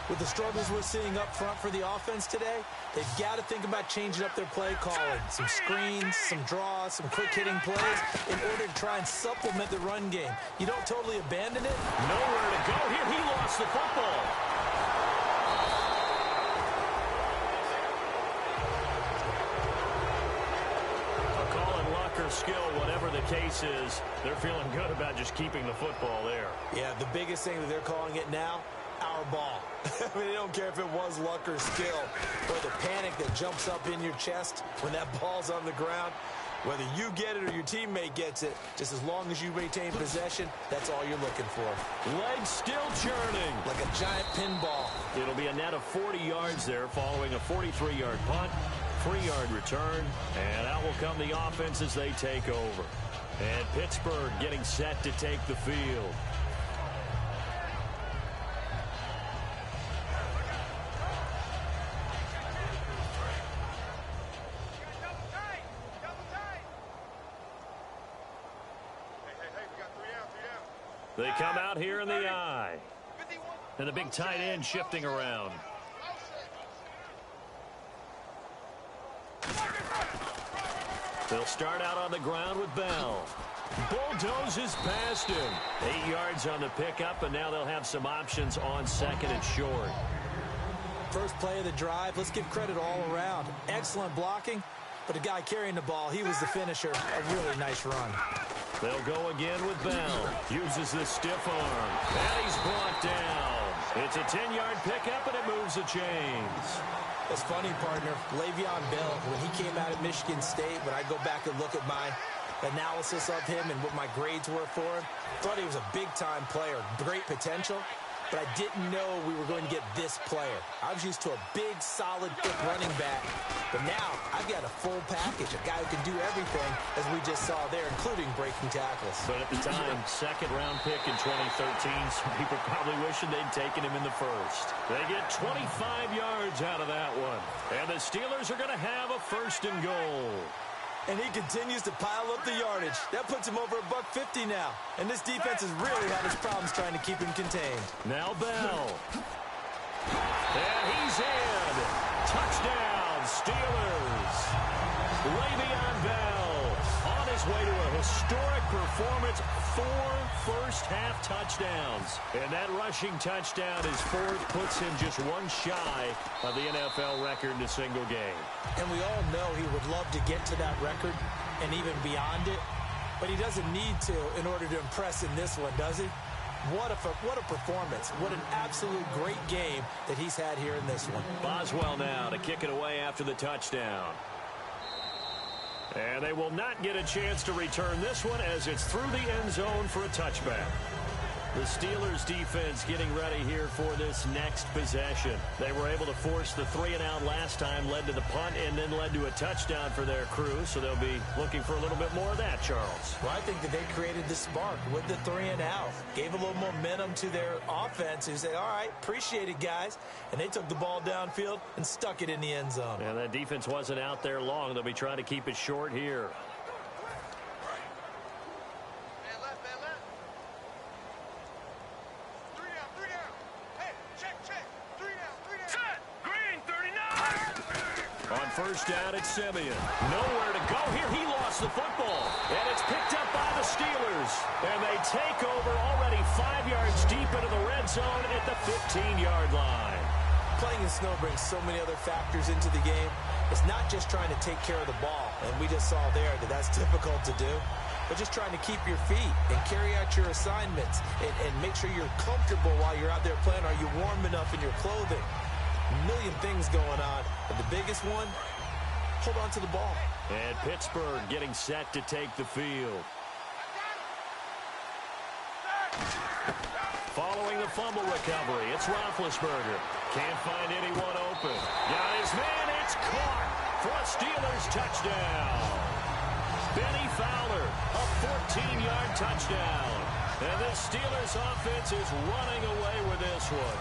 With the struggles we're seeing up front for the offense today, they've got to think about changing up their play calling. Some screens, some draws, some quick-hitting plays in order to try and supplement the run game. You don't totally abandon it. Nowhere to go here. He lost the football. A call in luck or skill, whatever the case is, they're feeling good about just keeping the football there. Yeah, the biggest thing that they're calling it now, our ball. I mean, they don't care if it was luck or skill or the panic that jumps up in your chest when that ball's on the ground. Whether you get it or your teammate gets it, just as long as you retain possession, that's all you're looking for. Legs still churning. Like a giant pinball. It'll be a net of 40 yards there following a 43-yard punt, 3-yard return, and out will come the offense as they take over. And Pittsburgh getting set to take the field. They come out here in the eye. And the big tight end shifting around. They'll start out on the ground with Bell. Bulldozes past him. 8 yards on the pickup, and now they'll have some options on 2nd and short. First play of the drive, let's give credit all around. Excellent blocking, but the guy carrying the ball, he was the finisher. A really nice run. They'll go again with Bell. Uses the stiff arm. And he's brought down. It's a 10-yard pickup, and it moves the chains. That's funny, partner. Le'Veon Bell, when he came out of Michigan State, when I go back and look at my analysis of him and what my grades were for him, thought he was a big-time player, great potential, but I didn't know we were going to get this player. I was used to a big, solid, thick running back, but now I've got a full package, a guy who can do everything, as we just saw there, including breaking tackles. But at the time, 2nd-round pick in 2013, some people probably wishing they'd taken him in the 1st. They get 25 yards out of that one, and the Steelers are going to have a 1st and goal. And he continues to pile up the yardage. That puts him over $150 now. And this defense has really had its problems trying to keep him contained. Now Bell. And he's in. Touchdown, Steelers. Le'Veon Bell on his way to a historic performance. 4 first-half touchdowns. And that rushing touchdown is 4th, puts him just one shy of the NFL record in a single game. And we all know he would love to get to that record and even beyond it. But he doesn't need to in order to impress in this one, does he? What a performance. What an absolute great game that he's had here in this one. Boswell now to kick it away after the touchdown. And they will not get a chance to return this one as it's through the end zone for a touchback. The Steelers defense getting ready here for this next possession. They were able to force the 3-and-out last time, led to the punt, and then led to a touchdown for their crew. So they'll be looking for a little bit more of that, Charles. Well, I think that they created the spark with the 3-and-out. Gave a little momentum to their offense who said, all right, appreciate it, guys. And they took the ball downfield and stuck it in the end zone. And that defense wasn't out there long. They'll be trying to keep it short here. First down at Simeon. Nowhere to go here. He lost the football. And it's picked up by the Steelers. And they take over already 5 yards deep into the red zone at the 15-yard line. Playing in snow brings so many other factors into the game. It's not just trying to take care of the ball. And we just saw there that that's difficult to do. But just trying to keep your feet and carry out your assignments and make sure you're comfortable while you're out there playing. Are you warm enough in your clothing? A million things going on, but the biggest one, hold on to the ball. And Pittsburgh getting set to take the field. Following the fumble recovery, it's Roethlisberger. Can't find anyone open. Got his man, it's caught for a Steelers touchdown. Benny Fowler, a 14-yard touchdown. And this Steelers offense is running away with this one.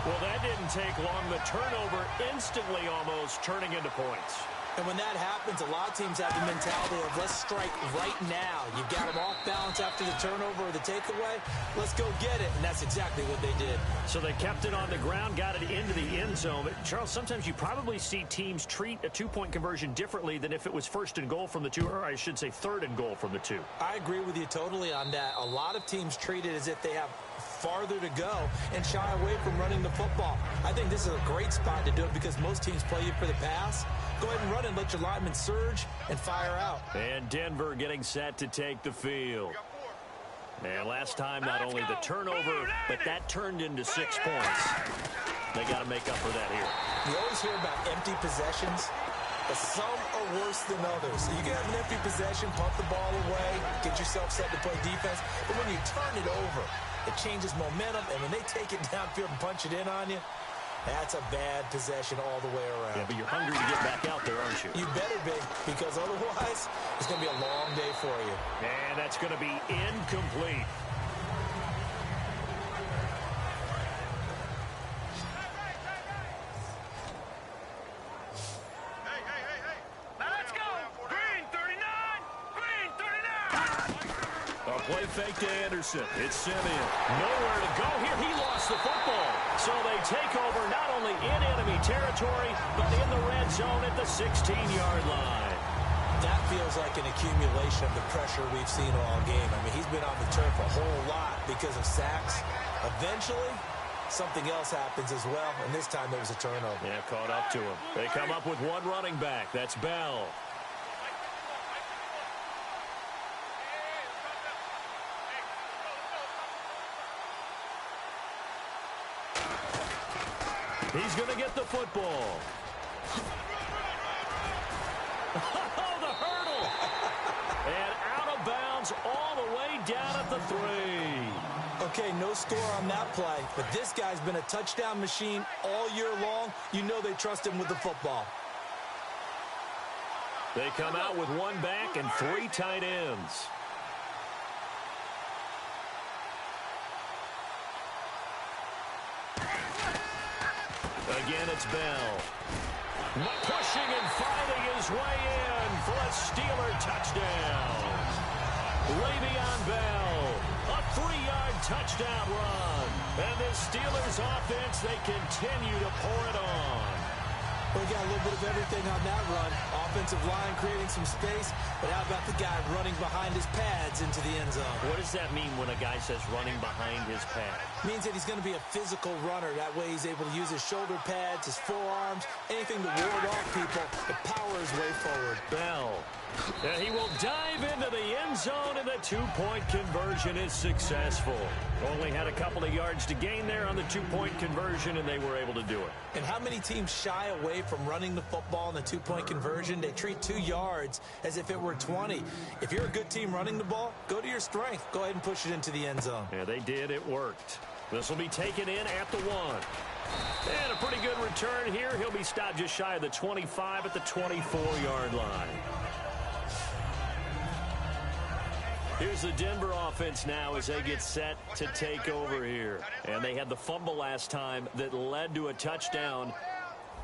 Well, that didn't take long. The turnover instantly almost turning into points. And when that happens, a lot of teams have the mentality of let's strike right now. You've got them off balance after the turnover or the takeaway. Let's go get it. And that's exactly what they did. So they kept it on the ground, got it into the end zone. But Charles, sometimes you probably see teams treat a two-point conversion differently than if it was first and goal from the two, or I should say third and goal from the two. I agree with you totally on that. A lot of teams treat it as if they have farther to go and shy away from running the football. I think this is a great spot to do it because most teams play you for the pass. Go ahead and run and let your linemen surge and fire out. And Denver getting set to take the field. And last time, not only the turnover, but that turned into 6 points. They got to make up for that here. You always hear about empty possessions, but some are worse than others. So you can have an empty possession, pump the ball away, get yourself set to play defense. But when you turn it over, it changes momentum, and when they take it downfield and punch it in on you, that's a bad possession all the way around. Yeah, but you're hungry to get back out there, aren't you? You better be, because otherwise it's going to be a long day for you. And that's going to be incomplete. Play fake to Anderson. It's Simeon. Nowhere to go here. He lost the football. So they take over not only in enemy territory, but in the red zone at the 16-yard line. That feels like an accumulation of the pressure we've seen all game. I mean, he's been on the turf a whole lot because of sacks. Eventually, something else happens as well, and this time there was a turnover. Yeah, caught up to him. They come up with one running back. That's Bell. He's going to get the football. Oh, the hurdle. And out of bounds all the way down at the 3. Okay, no score on that play, but this guy's been a touchdown machine all year long. You know they trust him with the football. They come out with one back and 3 tight ends. Again, it's Bell. Pushing and fighting his way in for a Steeler touchdown. Le'Veon Bell, a 3-yard touchdown run. And the Steelers offense, they continue to pour it on. We got a little bit of everything on that run. Offensive line creating some space, but how about the guy running behind his pads into the end zone? What does that mean when a guy says running behind his pad? Means that he's going to be a physical runner. That way he's able to use his shoulder pads, his forearms, anything to ward off people, but power his way forward. Bell. And he will dive into the end zone, and the 2-point conversion is successful. Only had a couple of yards to gain there on the 2-point conversion, and they were able to do it. And how many teams shy away from running the football in the 2-point conversion? They treat 2 yards as if it were 20. If you're a good team running the ball, go to your strength. Go ahead and push it into the end zone. Yeah, they did. It worked. This will be taken in at the 1. And a pretty good return here. He'll be stopped just shy of the 25 at the 24-yard line. Here's the Denver offense now as they get set to take over here. And they had the fumble last time that led to a touchdown.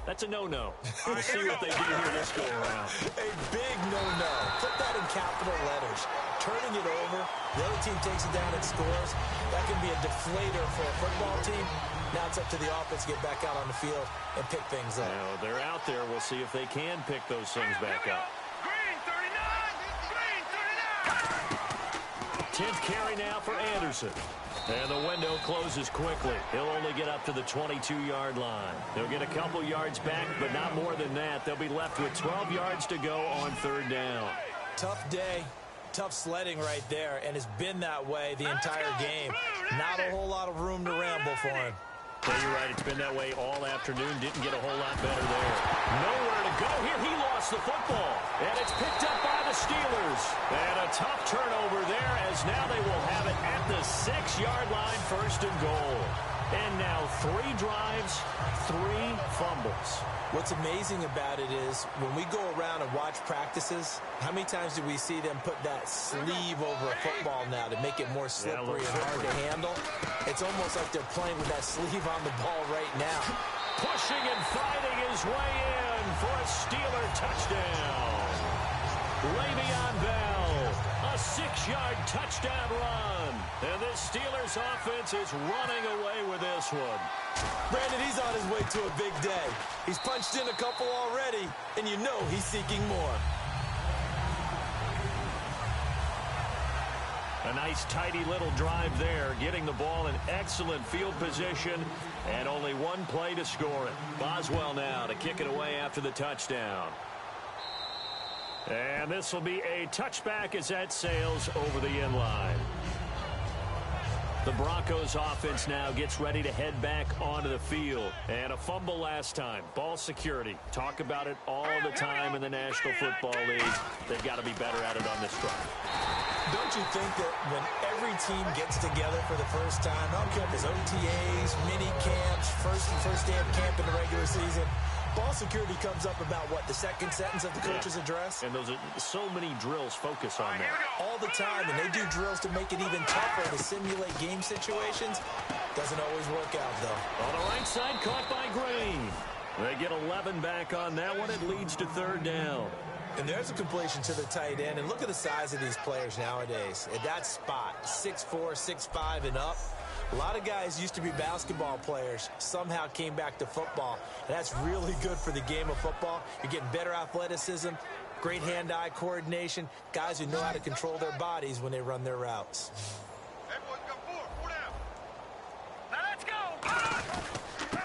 That's a no-no. We'll see what they do here this go-around. A big no-no. Put that in capital letters. Turning it over, the other team takes it down and scores. That can be a deflator for a football team. Now it's up to the offense to get back out on the field and pick things up. Now, they're out there. We'll see if they can pick those things back up. Green 39! Green 39! 10th carry now for Anderson. And the window closes quickly. He'll only get up to the 22-yard line. They'll get a couple yards back, but not more than that. They'll be left with 12 yards to go on 3rd down. Tough day. Tough sledding right there, and it's been that way the entire game. Not a whole lot of room to ramble for him. Yeah, you're right. It's been that way all afternoon. Didn't get a whole lot better there. Nowhere to go here. He lost the football. And it's picked up by the Steelers. And a tough turnover there as now they will have it at the 6-yard line first and goal. And now 3 drives, 3 fumbles. What's amazing about it is when we go around and watch practices, how many times do we see them put that sleeve over a football now to make it more slippery and hard to handle? It's almost like they're playing with that sleeve on the ball right now. Pushing and fighting his way in for a Steeler touchdown. Le'Veon Bell, a 6-yard touchdown run. And this Steelers offense is running away with this one. Brandon, he's on his way to a big day. He's punched in a couple already, and you know he's seeking more. A nice, tidy little drive there, getting the ball in excellent field position, and only one play to score it. Boswell now to kick it away after the touchdown. And this will be a touchback as that sails over the end line. The Broncos offense now gets ready to head back onto the field. And a fumble last time. Ball security. Talk about it all the time in the National Football League. They've got to be better at it on this drive. Don't you think that when every team gets together for the first time, I don't care if it's OTAs, mini camps, first day of camp in the regular season, ball security comes up about, what, the second sentence of the coach's address? And those are so many drills focus on that. All the time, and they do drills to make it even tougher to simulate game situations. Doesn't always work out, though. On the right side, caught by Green. They get 11 back on that one. It leads to 3rd down. And there's a completion to the tight end. And look at the size of these players nowadays. At that spot, 6'4", 6'5", and up. A lot of guys used to be basketball players, somehow came back to football. And that's really good for the game of football. You're getting better athleticism, great hand-eye coordination, guys who know how to control their bodies when they run their routes. Everyone's got 4 down. Now let's go.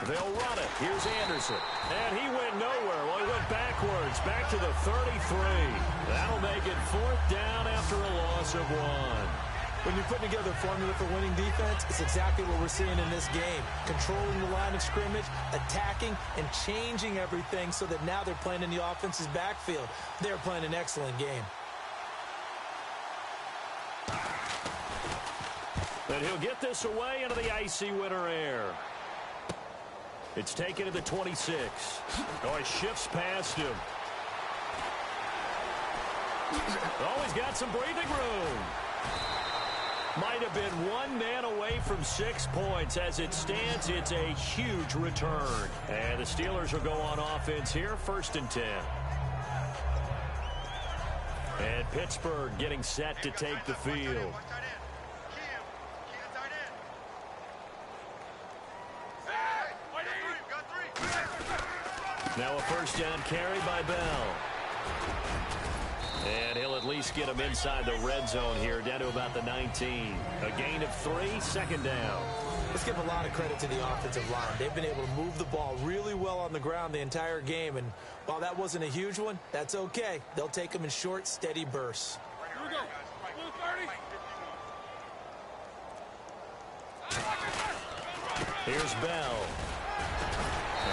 They'll run it. Here's Anderson. And he went nowhere. Well, he went backwards, back to the 33. That'll make it 4th down after a loss of 1. When you're putting together a formula for winning defense, it's exactly what we're seeing in this game. Controlling the line of scrimmage, attacking, and changing everything so that now they're playing in the offense's backfield. They're playing an excellent game. And he'll get this away into the icy winter air. It's taken to the 26. Oh, he shifts past him. Oh, he's got some breathing room. Might have been one man away from 6 points. As it stands, it's a huge return. And the Steelers will go on offense here, 1st and 10. And Pittsburgh getting set to take the field. Now a 1st down carry by Bell. And he'll at least get him inside the red zone here, down to about the 19. A gain of 3, 2nd down. Let's give a lot of credit to the offensive line. They've been able to move the ball really well on the ground the entire game. And while that wasn't a huge one, that's okay. They'll take them in short, steady bursts. Here we go. Blue 30. Here's Bell.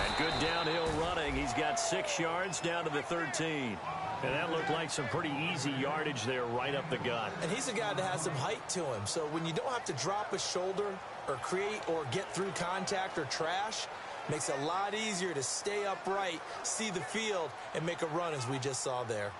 And good downhill running. He's got 6 yards down to the 13. And that looked like some pretty easy yardage there right up the gut. And he's a guy that has some height to him. So when you don't have to drop a shoulder or create or get through contact or trash, makes it a lot easier to stay upright, see the field, and make a run as we just saw there.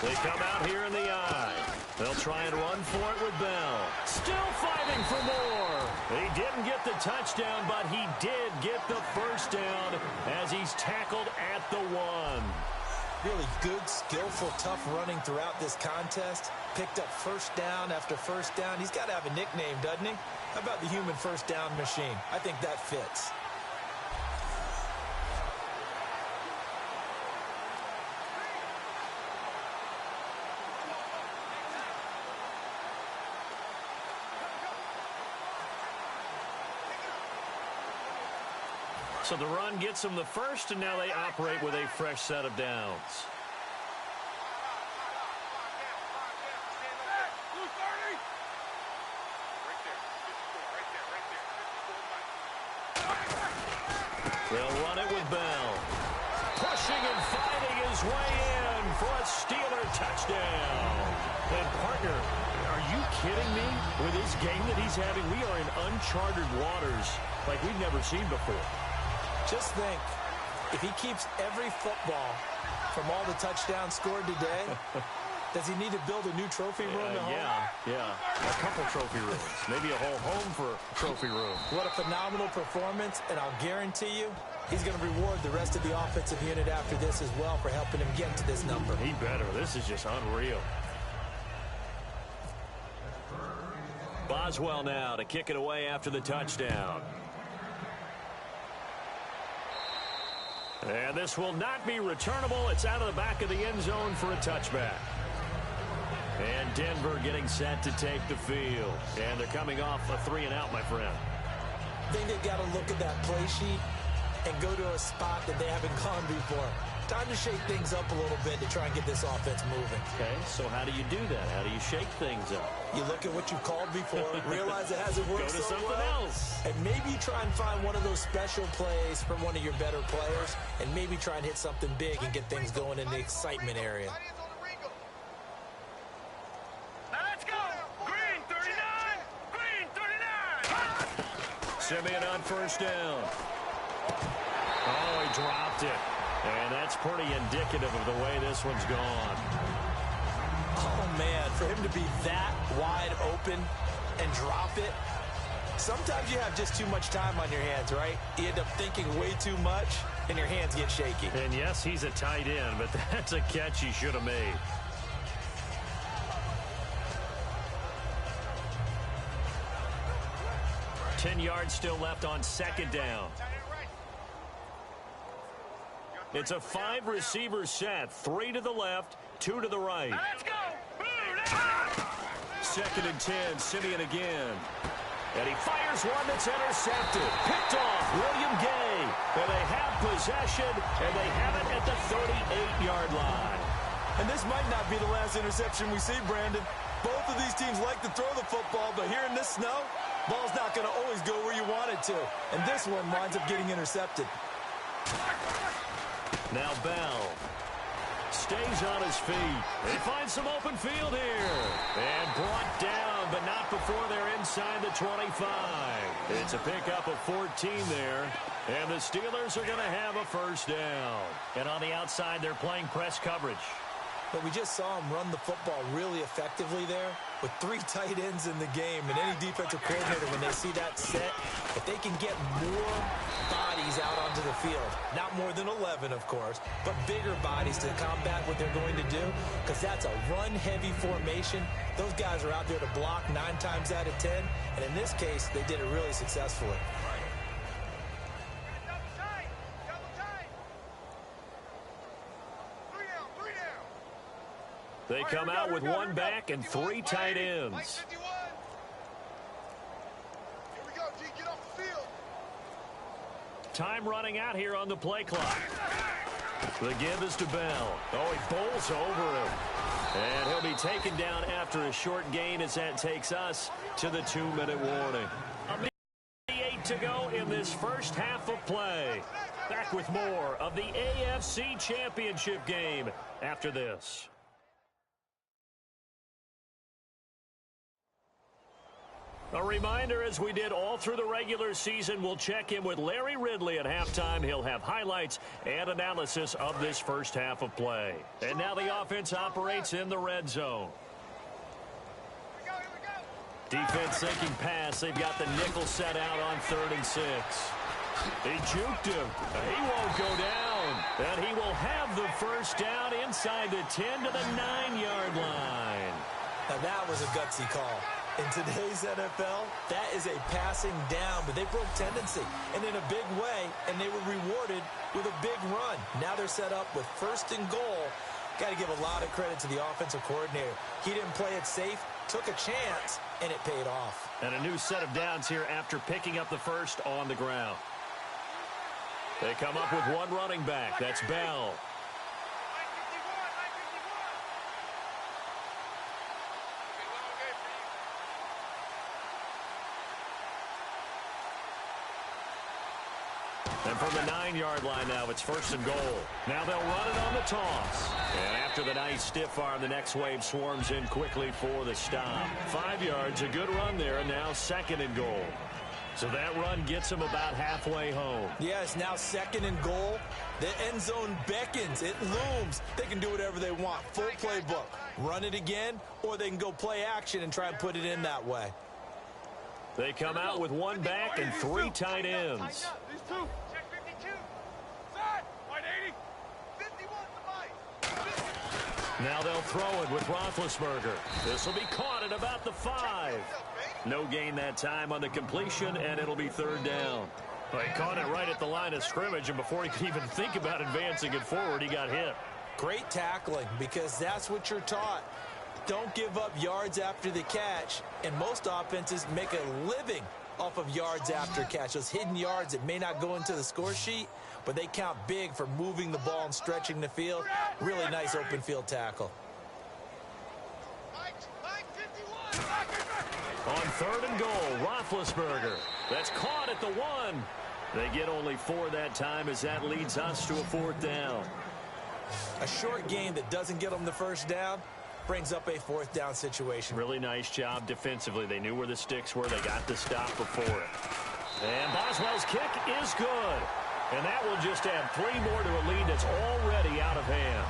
They come out here in the eye. They'll try and run for it with Bell. Still fighting for more. He didn't get the touchdown, but he did get the 1st down as he's tackled at the 1. Really good, skillful, tough running throughout this contest. Picked up 1st down after 1st down. He's got to have a nickname, doesn't he? How about the human 1st down machine? I think that fits. So the run gets them the 1st, and now they operate with a fresh set of downs. Blue 30. Right there. Right there. They'll run it with Bell. Pushing and fighting his way in for a Steeler touchdown. And, partner, are you kidding me? With this game that he's having, we are in uncharted waters like we've never seen before. Just think, if he keeps every football from all the touchdowns scored today, does he need to build a new trophy room at home? Yeah. A couple trophy rooms. Maybe a whole home for a trophy room. What a phenomenal performance, and I'll guarantee you he's going to reward the rest of the offensive unit after this as well for helping him get to this number. He better. This is just unreal. Boswell now to kick it away after the touchdown. And this will not be returnable. It's out of the back of the end zone for a touchback. And Denver getting set to take the field. And they're coming off a 3-and-out, my friend. I think they've got to look at that play sheet and go to a spot that they haven't gone before. Time to shake things up a little bit to try and get this offense moving. Okay, so how do you do that? How do you shake things up? You look at what you've called before, realize it hasn't worked Go to so something well, else. and maybe try and find one of those special plays from one of your better players, and maybe try and hit something big and get things going in the excitement area. Now let's go. Green 39. Green 39. Simeon on first down. Oh, he dropped it. And that's pretty indicative of the way this one's gone. Oh, man, for him to be that wide open and drop it, sometimes you have just too much time on your hands, right? You end up thinking way too much, and your hands get shaky. And, yes, he's a tight end, but that's a catch he should have made. Ten yards still left on second down. It's a 5-receiver set. 3 to the left, 2 to the right. Now let's go. Second and 10, Simeon again. And he fires one that's intercepted. Picked off, William Gay. And they have possession, and they have it at the 38-yard line. And this might not be the last interception we see, Brandon. Both of these teams like to throw the football, but here in this snow, ball's not going to always go where you want it to. And this one winds up getting intercepted. Now Bell stays on his feet. They find some open field here. And brought down, but not before they're inside the 25. It's a pickup of 14 there. And the Steelers are going to have a first down. And on the outside, they're playing press coverage. But we just saw him run the football really effectively there with 3 tight ends in the game. And any defensive coordinator, when they see that set, if they can get more bodies out onto the field, not more than 11, of course, but bigger bodies to combat what they're going to do, because that's a run-heavy formation. Those guys are out there to block 9 times out of 10. And in this case, they did it really successfully. They come out with 1 back and 3 tight ends. Here we go, G. Get off the field. Time running out here on the play clock. The give is to Bell. Oh, he bowls over him. And he'll be taken down after a short gain as that takes us to the 2-minute warning. A minute 8 to go in this first half of play. Back with more of the AFC Championship game after this. A reminder, as we did all through the regular season, we'll check in with Larry Ridley at halftime. He'll have highlights and analysis of this first half of play. And now the offense operates in the red zone. Defense thinking pass. They've got the nickel set out on 3rd and 6. He juked him. He won't go down. And he will have the first down inside the 10 to the 9-yard line. Now that was a gutsy call. In today's NFL, that is a passing down, but they broke tendency and in a big way, and they were rewarded with a big run. Now they're set up with 1st and goal. Got to give a lot of credit to the offensive coordinator. He didn't play it safe, took a chance, and it paid off. And a new set of downs here after picking up the first on the ground. They come up with 1 running back. That's Bell. And from the 9-yard line now, it's 1st and goal. Now they'll run it on the toss. And after the nice stiff arm, the next wave swarms in quickly for the stop. 5 yards, a good run there, and now 2nd and goal. So that run gets them about halfway home. Yeah, it's now 2nd and goal. The end zone beckons. It looms. They can do whatever they want. Full playbook. Run it again, or they can go play action and try and put it in that way. They come out with 1 back and 3 tight ends. These 2. Check 52. Side. White 80. 51 to Mike. Now they'll throw it with Roethlisberger. This will be caught at about the 5. No gain that time on the completion, and it'll be 3rd down. Well, he caught it right at the line of scrimmage, and before he could even think about advancing it forward, he got hit. Great tackling, because that's what you're taught. Don't give up yards after the catch, and most offenses make a living off of yards after catch. Those hidden yards that may not go into the score sheet, but they count big for moving the ball and stretching the field. Really nice open field tackle. On 3rd and goal, Roethlisberger. That's caught at the 1. They get only 4 that time as that leads us to a 4th down. A short game that doesn't get them the 1st down brings up a 4th down situation. Really nice job defensively. They knew where the sticks were. They got the stop before it. And Boswell's kick is good. And that will just add 3 more to a lead that's already out of hand.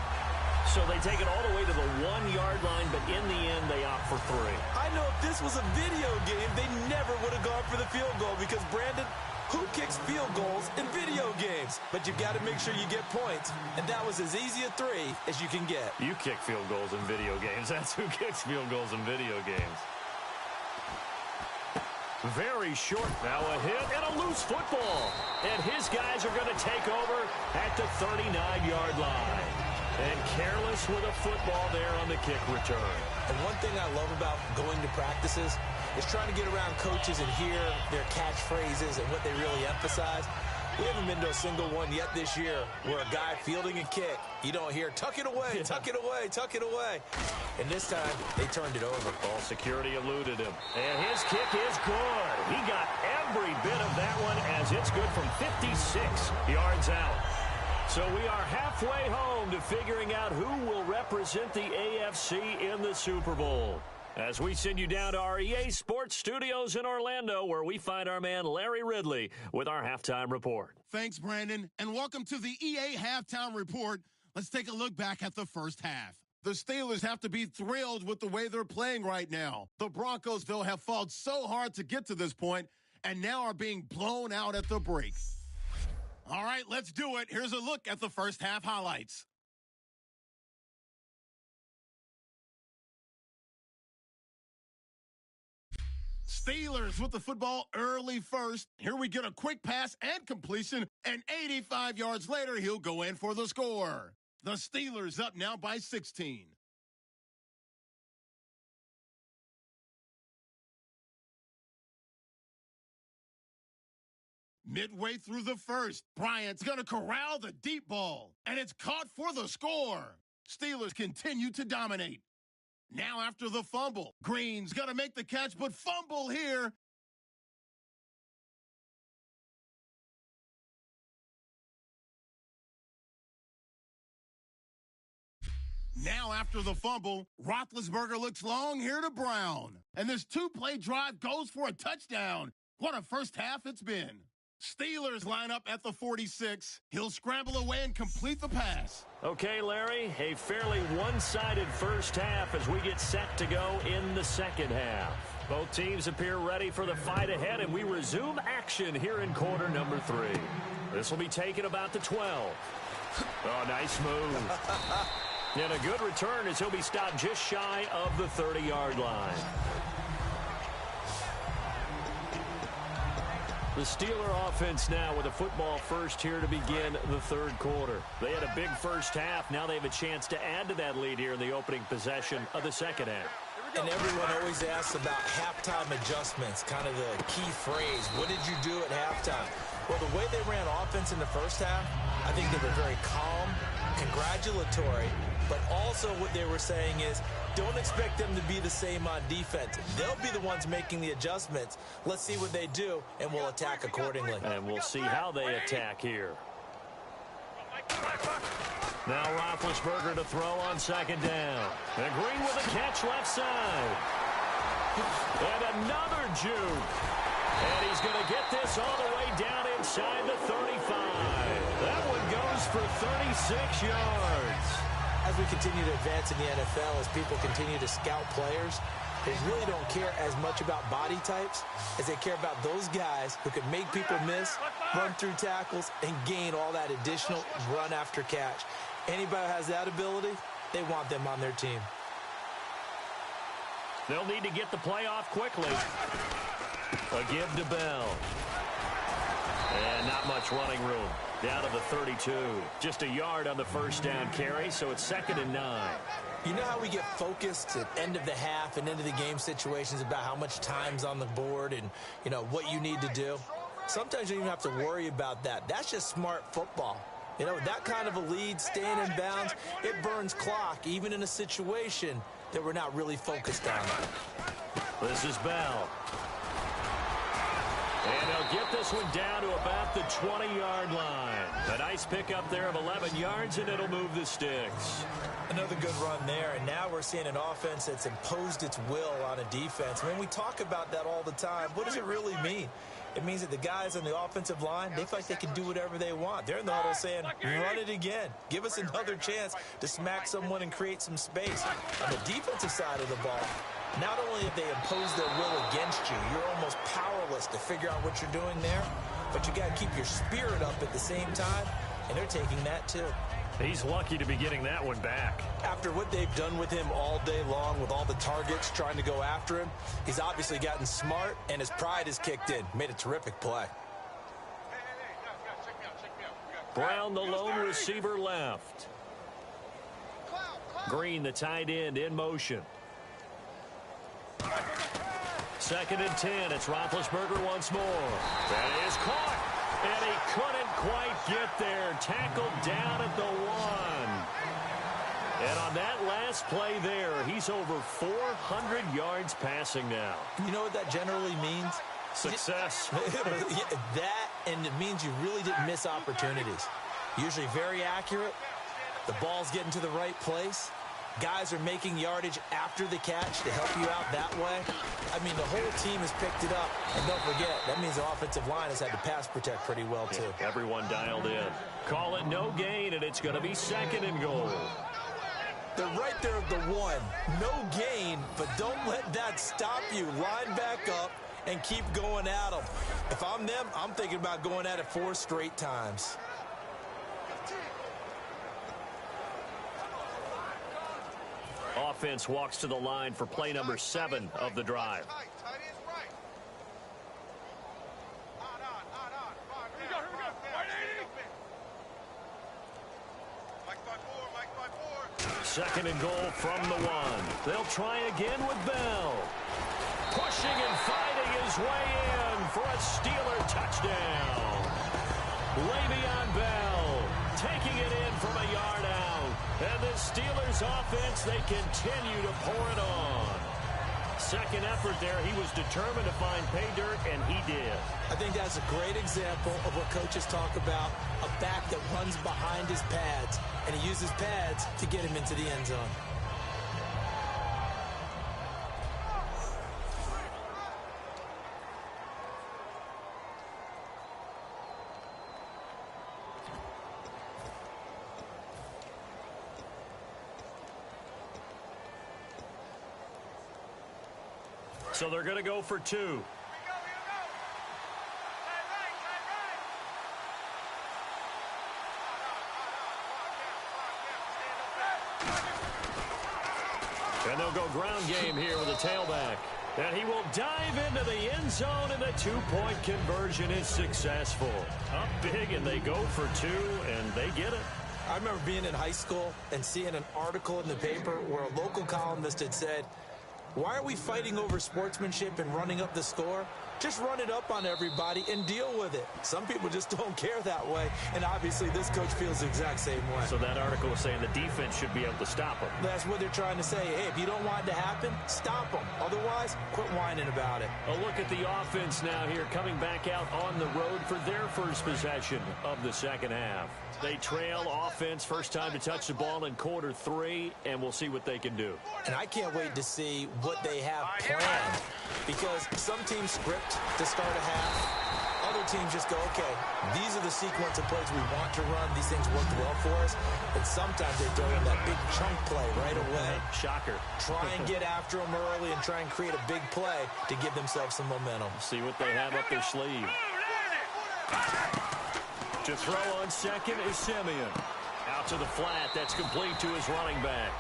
So they take it all the way to the 1-yard line, but in the end, they opt for 3. I know if this was a video game, they never would have gone for the field goal because, Brandon, who kicks field goals in video games? But you've got to make sure you get points, and that was as easy a 3 as you can get. You kick field goals in video games. That's who kicks field goals in video games. Very short. Now a hit and a loose football. And his guys are going to take over at the 39-yard line. And careless with a football there on the kick return. And one thing I love about going to practices is trying to get around coaches and hear their catchphrases and what they really emphasize. We haven't been to a single one yet this year where a guy fielding a kick, you don't hear, tuck it away, tuck it away, tuck it away. And this time, they turned it over. Ball security eluded him. And his kick is good. He got every bit of that one as it's good from 56 yards out. So we are halfway home to figuring out who will represent the AFC in the Super Bowl. As we send you down to our EA Sports Studios in Orlando, where we find our man Larry Ridley with our halftime report. Thanks, Brandon, and welcome to the EA Halftime Report. Let's take a look back at the first half. The Steelers have to be thrilled with the way they're playing right now. The Broncos, though, have fought so hard to get to this point and now are being blown out at the break. All right, let's do it. Here's a look at the first half highlights. Steelers with the football early first. Here we get a quick pass and completion, and 85 yards later, he'll go in for the score. The Steelers up now by 16. Midway through the first, Bryant's going to corral the deep ball, and it's caught for the score. Steelers continue to dominate. Now after the fumble, Green's going to make the catch, but fumble here. Now after the fumble, Roethlisberger looks long here to Brown. And this 2-play drive goes for a touchdown. What a first half it's been. Steelers line up at the 46. He'll scramble away and complete the pass. Okay, Larry, a fairly one-sided first half as we get set to go in the second half. Both teams appear ready for the fight ahead, and we resume action here in quarter number 3. This will be taken about the 12. Oh, nice move. And a good return as he'll be stopped just shy of the 30-yard line. The Steeler offense now with a football first here to begin the third quarter. They had a big first half. Now they have a chance to add to that lead here in the opening possession of the second half. And everyone always asks about halftime adjustments, kind of the key phrase. What did you do at halftime? Well, Well, the way they ran offense in the first half, I think they were very calm, congratulatory, but also what they were saying is don't expect them to be the same on defense. They'll be the ones making the adjustments. Let's see what they do, and we'll attack accordingly. And we'll see how they attack here. Now Roethlisberger to throw on second down. And Green with a catch left side. And another juke. And he's going to get this all the way down inside the 35. That one goes for 36 yards. As we continue to advance in the NFL, as people continue to scout players, they really don't care as much about body types as they care about those guys who can make people miss, run through tackles, and gain all that additional run after catch. Anybody who has that ability, they want them on their team. They'll need to get the play off quickly. A give to Bell. And not much running room. Down to the 32. Just a yard on the first down carry, so it's 2nd and 9. You know how we get focused at end of the half and end of the game situations about how much time's on the board and, you know, what you need to do? Sometimes you don't even have to worry about that. That's just smart football. You know, that kind of a lead, staying in bounds, it burns clock, even in a situation that we're not really focused on. This is Bell. And they'll get this one down to about the 20-yard line. A nice pickup there of 11 yards, and it'll move the sticks. Another good run there, and now we're seeing an offense that's imposed its will on a defense. When we talk about that all the time, what does it really mean? It means that the guys on the offensive line, they feel like they can do whatever they want. They're in the huddle saying, run it again. Give us another chance to smack someone and create some space. On the defensive side of the ball, not only have they imposed their will against you, you're almost powerless to figure out what you're doing there, but you got to keep your spirit up at the same time, and they're taking that too. He's lucky to be getting that one back. After what they've done with him all day long with all the targets trying to go after him, he's obviously gotten smart, and his pride has kicked in. Made a terrific play. Brown, the lone receiver, left. Green, the tight end, in motion. 2nd and 10. It's Roethlisberger once more. That is caught. And he couldn't quite get there. Tackled down at the 1. And on that last play there, he's over 400 yards passing now. You know what that generally means? Success. That, and it means you really didn't miss opportunities. Usually very accurate. The ball's getting to the right place. Guys are making yardage after the catch to help you out that way. I mean, the whole team has picked it up. And don't forget, that means the offensive line has had to pass protect pretty well, too. Yeah, everyone dialed in. Call it no gain, and it's going to be 2nd and goal. They're right there at the 1. No gain, but don't let that stop you. Line back up and keep going at them. If I'm them, I'm thinking about going at it 4 straight times. Offense walks to the line for play number 7 of the drive. Second and goal from the 1. They'll try again with Bell. Pushing and fighting his way in for a Steeler touchdown. Le'Veon Bell taking it in from a yard out. And the Steelers offense, they continue to pour it on. Second effort there, he was determined to find pay dirt, and he did. I think that's a great example of what coaches talk about, a back that runs behind his pads, and he uses pads to get him into the end zone. So they're going to go for 2. And they'll go ground game here with a tailback. And he will dive into the end zone, and the 2-point conversion is successful. Up big, and they go for 2, and they get it. I remember being in high school and seeing an article in the paper where a local columnist had said, why are we fighting over sportsmanship and running up the score? Just run it up on everybody and deal with it. Some people just don't care that way, and obviously this coach feels the exact same way. So that article is saying the defense should be able to stop them. That's what they're trying to say. Hey, if you don't want it to happen, stop them. Otherwise, quit whining about it. A look at the offense now here, coming back out on the road for their first possession of the second half. They trail offense, first time to touch the ball in quarter 3, and we'll see what they can do. And I can't wait to see what they have planned, because some teams script to start a half. Other teams just go, okay, these are the sequence of plays we want to run. These things worked well for us. And sometimes they throw in that big chunk play right away. Shocker. Try and get after them early and try and create a big play to give themselves some momentum. See what they have up their sleeve. To throw on second is Simeon. Out to the flat. That's complete to his running back.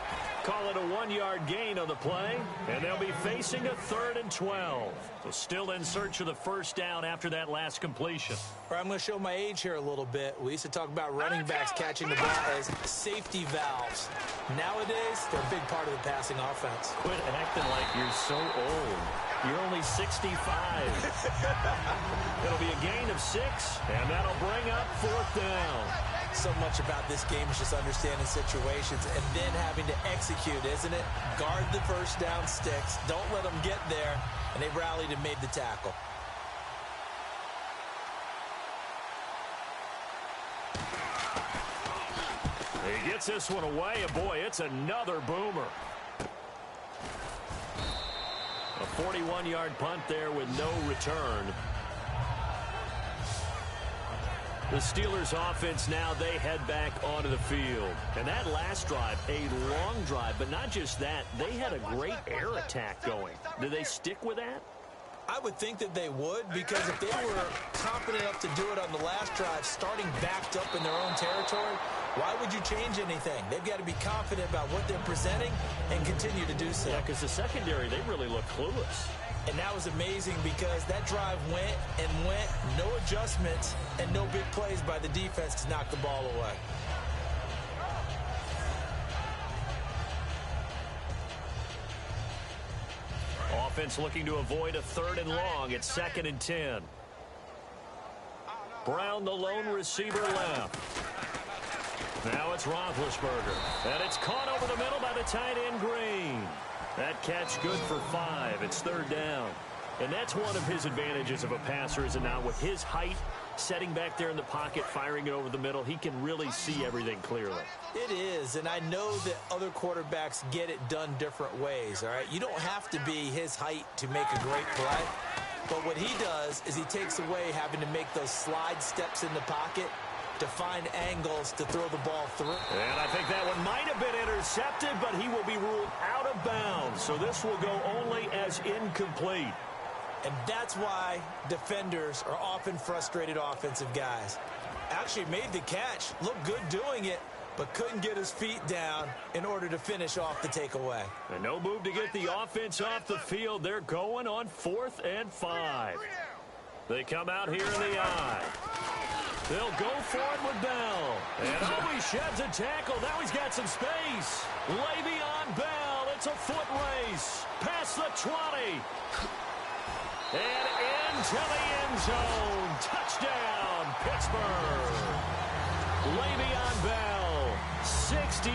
Call it a 1-yard gain on the play, and they'll be facing a 3rd and 12. So still in search of the first down after that last completion. All right, I'm going to show my age here a little bit. We used to talk about running backs catching the ball as safety valves. Nowadays, they're a big part of the passing offense. Quit acting like you're so old. You're only 65. It'll be a gain of 6, and that'll bring up 4th down. So much about this game is just understanding situations and then having to execute, isn't it? Guard the first down sticks. Don't let them get there. And they rallied and made the tackle. He gets this one away, and boy, it's another boomer. A 41-yard punt there with no return. The Steelers offense now, they head back onto the field. And that last drive, a long drive, but not just that, they had a great air attack going. Do they stick with that? I would think that they would, because if they were confident enough to do it on the last drive, starting backed up in their own territory, why would you change anything? They've got to be confident about what they're presenting and continue to do so. Yeah, because the secondary, they really look clueless. And that was amazing because that drive went and went, no adjustments, and no big plays by the defense to knock the ball away. Offense looking to avoid a 3rd and long. It's 2nd and 10. Brown, the lone receiver, left. Now it's Roethlisberger. And it's caught over the middle by the tight end, Green. That catch good for 5. It's 3rd down. And that's one of his advantages of a passer, is it not? With his height, setting back there in the pocket, firing it over the middle, he can really see everything clearly. It is, and I know that other quarterbacks get it done different ways, all right? You don't have to be his height to make a great play. But what he does is he takes away having to make those slide steps in the pocket to find angles to throw the ball through. And I think that one might have been intercepted, but he will be ruled out of bounds. So this will go only as incomplete. And that's why defenders are often frustrated offensive guys. Actually made the catch, looked good doing it, but couldn't get his feet down in order to finish off the takeaway. And no move to get the offense off the field. They're going on 4th and 5. They come out here in the eye. They'll go for it with Bell. And he sheds a tackle. Now he's got some space. Le'Veon Bell. It's a foot race. Past the 20. And into the end zone. Touchdown, Pittsburgh. Le'Veon Bell, 68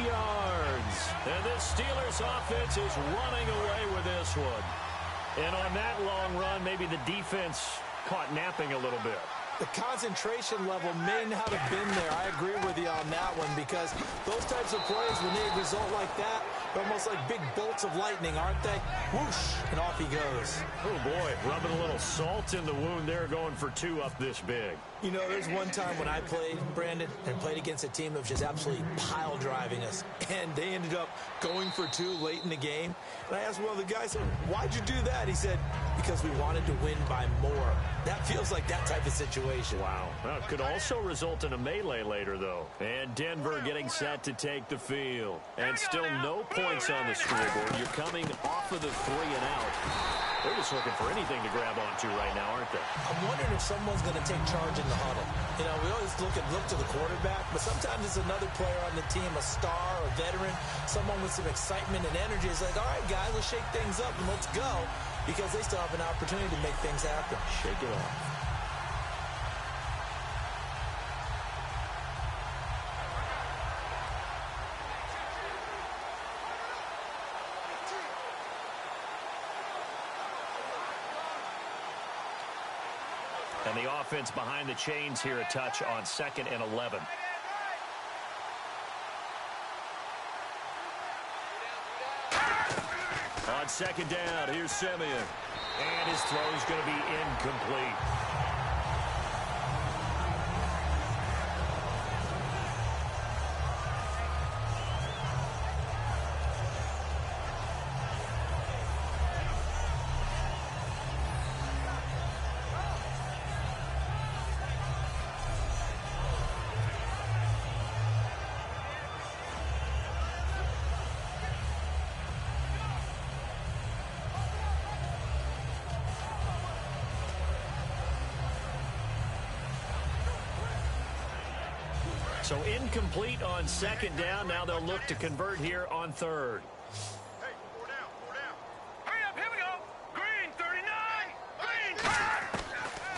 yards. And this Steelers offense is running away with this one. And on that long run, maybe the defense caught napping a little bit. The concentration level may not have been there. I agree with you on that one, because those types of plays, when they result like that, they're almost like big bolts of lightning, aren't they? Whoosh, and off he goes. Oh, boy, rubbing a little salt in the wound there, going for 2 up this big. You know, there's one time when I played, Brandon, and played against a team that was just absolutely pile driving us, and they ended up going for 2 late in the game. And I asked one of the guys, why'd you do that? He said, because we wanted to win by more. That feels like that type of situation. Wow. Well, it could also result in a melee later, though. And Denver getting set to take the field. And still no points on the scoreboard. You're coming off of the 3 and out. They're just looking for anything to grab onto right now, aren't they? I'm wondering if someone's going to take charge in the huddle. You know, we always look to the quarterback, but sometimes it's another player on the team, a star, a veteran, someone with some excitement and energy. It's like, all right, guys, let's shake things up and let's go. because they still have an opportunity to make things happen. Shake it off. And the offense behind the chains here, a touch on 2nd and 11. On 2nd down, here's Simeon. And his throw is going to be incomplete. So incomplete on 2nd down. Now they'll look to convert here on 3rd. Hey, 4 down, 4 down. Hurry up, here we go. Green, 39. Green.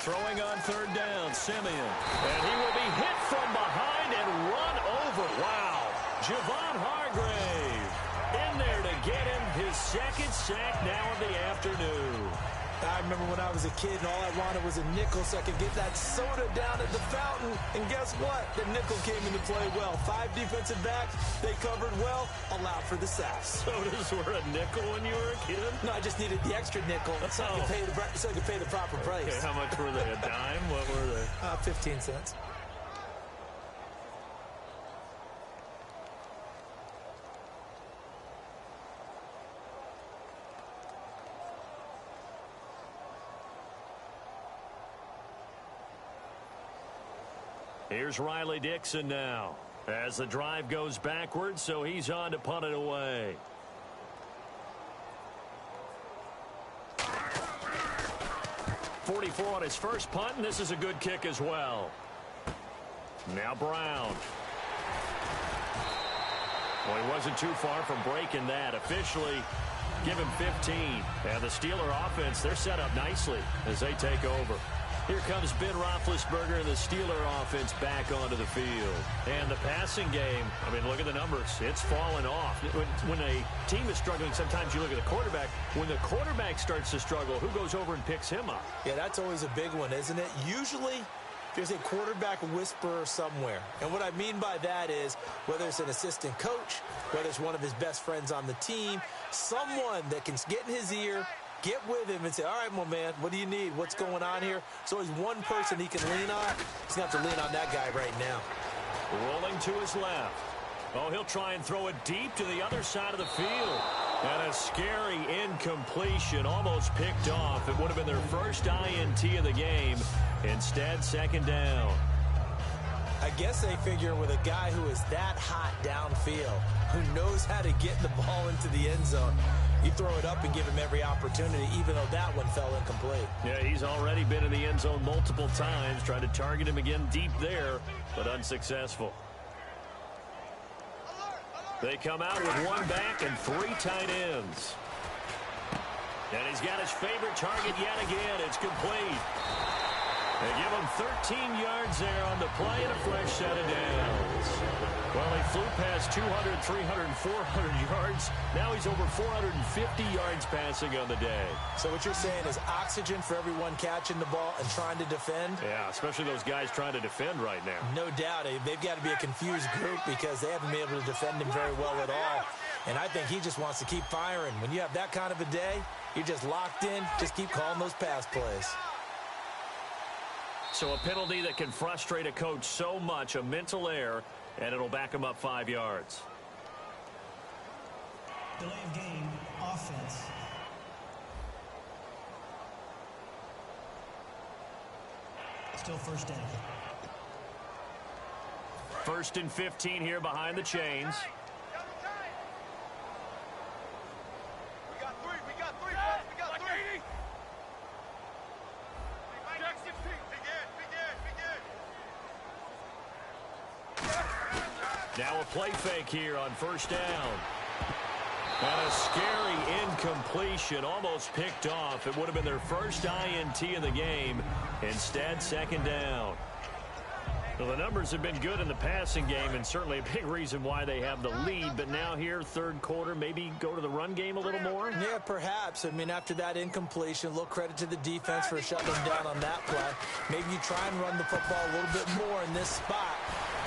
Throwing on 3rd down, Simeon. And he will be hit from behind and run over. Wow. Javon Hargrave in there to get him his 2nd sack now of the afternoon. I remember when I was a kid and all I wanted was a nickel so I could get that soda down at the fountain. And guess what? The nickel came into play well. 5 defensive backs, they covered well, allowed for the sacks. Sodas were a nickel when you were a kid? No, I just needed the extra nickel so I could pay the proper price. Okay, how much were they? A dime? What were they? 15 cents. Here's Riley Dixon now as the drive goes backwards, so he's on to punt it away. .44 on his first punt, and this is a good kick as well. Now Brown. Well, he wasn't too far from breaking that. Officially, give him 15. And the Steeler offense, they're set up nicely as they take over. Here comes Ben Roethlisberger and the Steeler offense back onto the field. And the passing game, I mean, look at the numbers. It's fallen off. When a team is struggling, sometimes you look at the quarterback. When the quarterback starts to struggle, who goes over and picks him up? Yeah, that's always a big one, isn't it? Usually, there's a quarterback whisperer somewhere. And what I mean by that is, whether it's an assistant coach, whether it's one of his best friends on the team, someone that can get in his ear, get with him and say, all right, my man, what do you need? What's going on here? So he's one person he can lean on. He's going to have to lean on that guy right now. Rolling to his left. Oh, he'll try and throw it deep to the other side of the field. And a scary incompletion, almost picked off. It would have been their first INT of the game. Instead, 2nd down. I guess they figure with a guy who is that hot downfield, who knows how to get the ball into the end zone, you throw it up and give him every opportunity, even though that one fell incomplete. Yeah, he's already been in the end zone multiple times, tried to target him again deep there, but unsuccessful. They come out with 1 back and 3 tight ends. And he's got his favorite target yet again. It's complete. They give him 13 yards there on the play and a fresh set of downs. Well, he flew past 200, 300, 400 yards. Now he's over 450 yards passing on the day. So what you're saying is oxygen for everyone catching the ball and trying to defend? Yeah, especially those guys trying to defend right now. No doubt. They've got to be a confused group because they haven't been able to defend him very well at all. And I think he just wants to keep firing. When you have that kind of a day, you're just locked in. Just keep calling those pass plays. So a penalty that can frustrate a coach so much, a mental error, and it'll back him up 5 yards. Delay of game, offense. Still 1st down. 1st and 15 here behind the chains. We got 3, we got 3, folks, we got 3. Jackson, begin. Now a play fake here on 1st down. And a scary incompletion, almost picked off. It would have been their first INT of the game. Instead, second down. Well, the numbers have been good in the passing game, and certainly a big reason why they have the lead. But now here, third quarter, maybe go to the run game a little more? Yeah, perhaps. I mean, after that incompletion, a little credit to the defense for shutting them down on that play. Maybe you try and run the football a little bit more in this spot.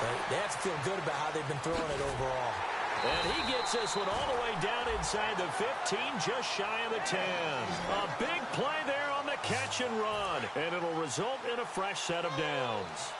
But they have to feel good about how they've been throwing it overall. And he gets this one all the way down inside the 15, just shy of the 10. A big play there on the catch and run, and it'll result in a fresh set of downs.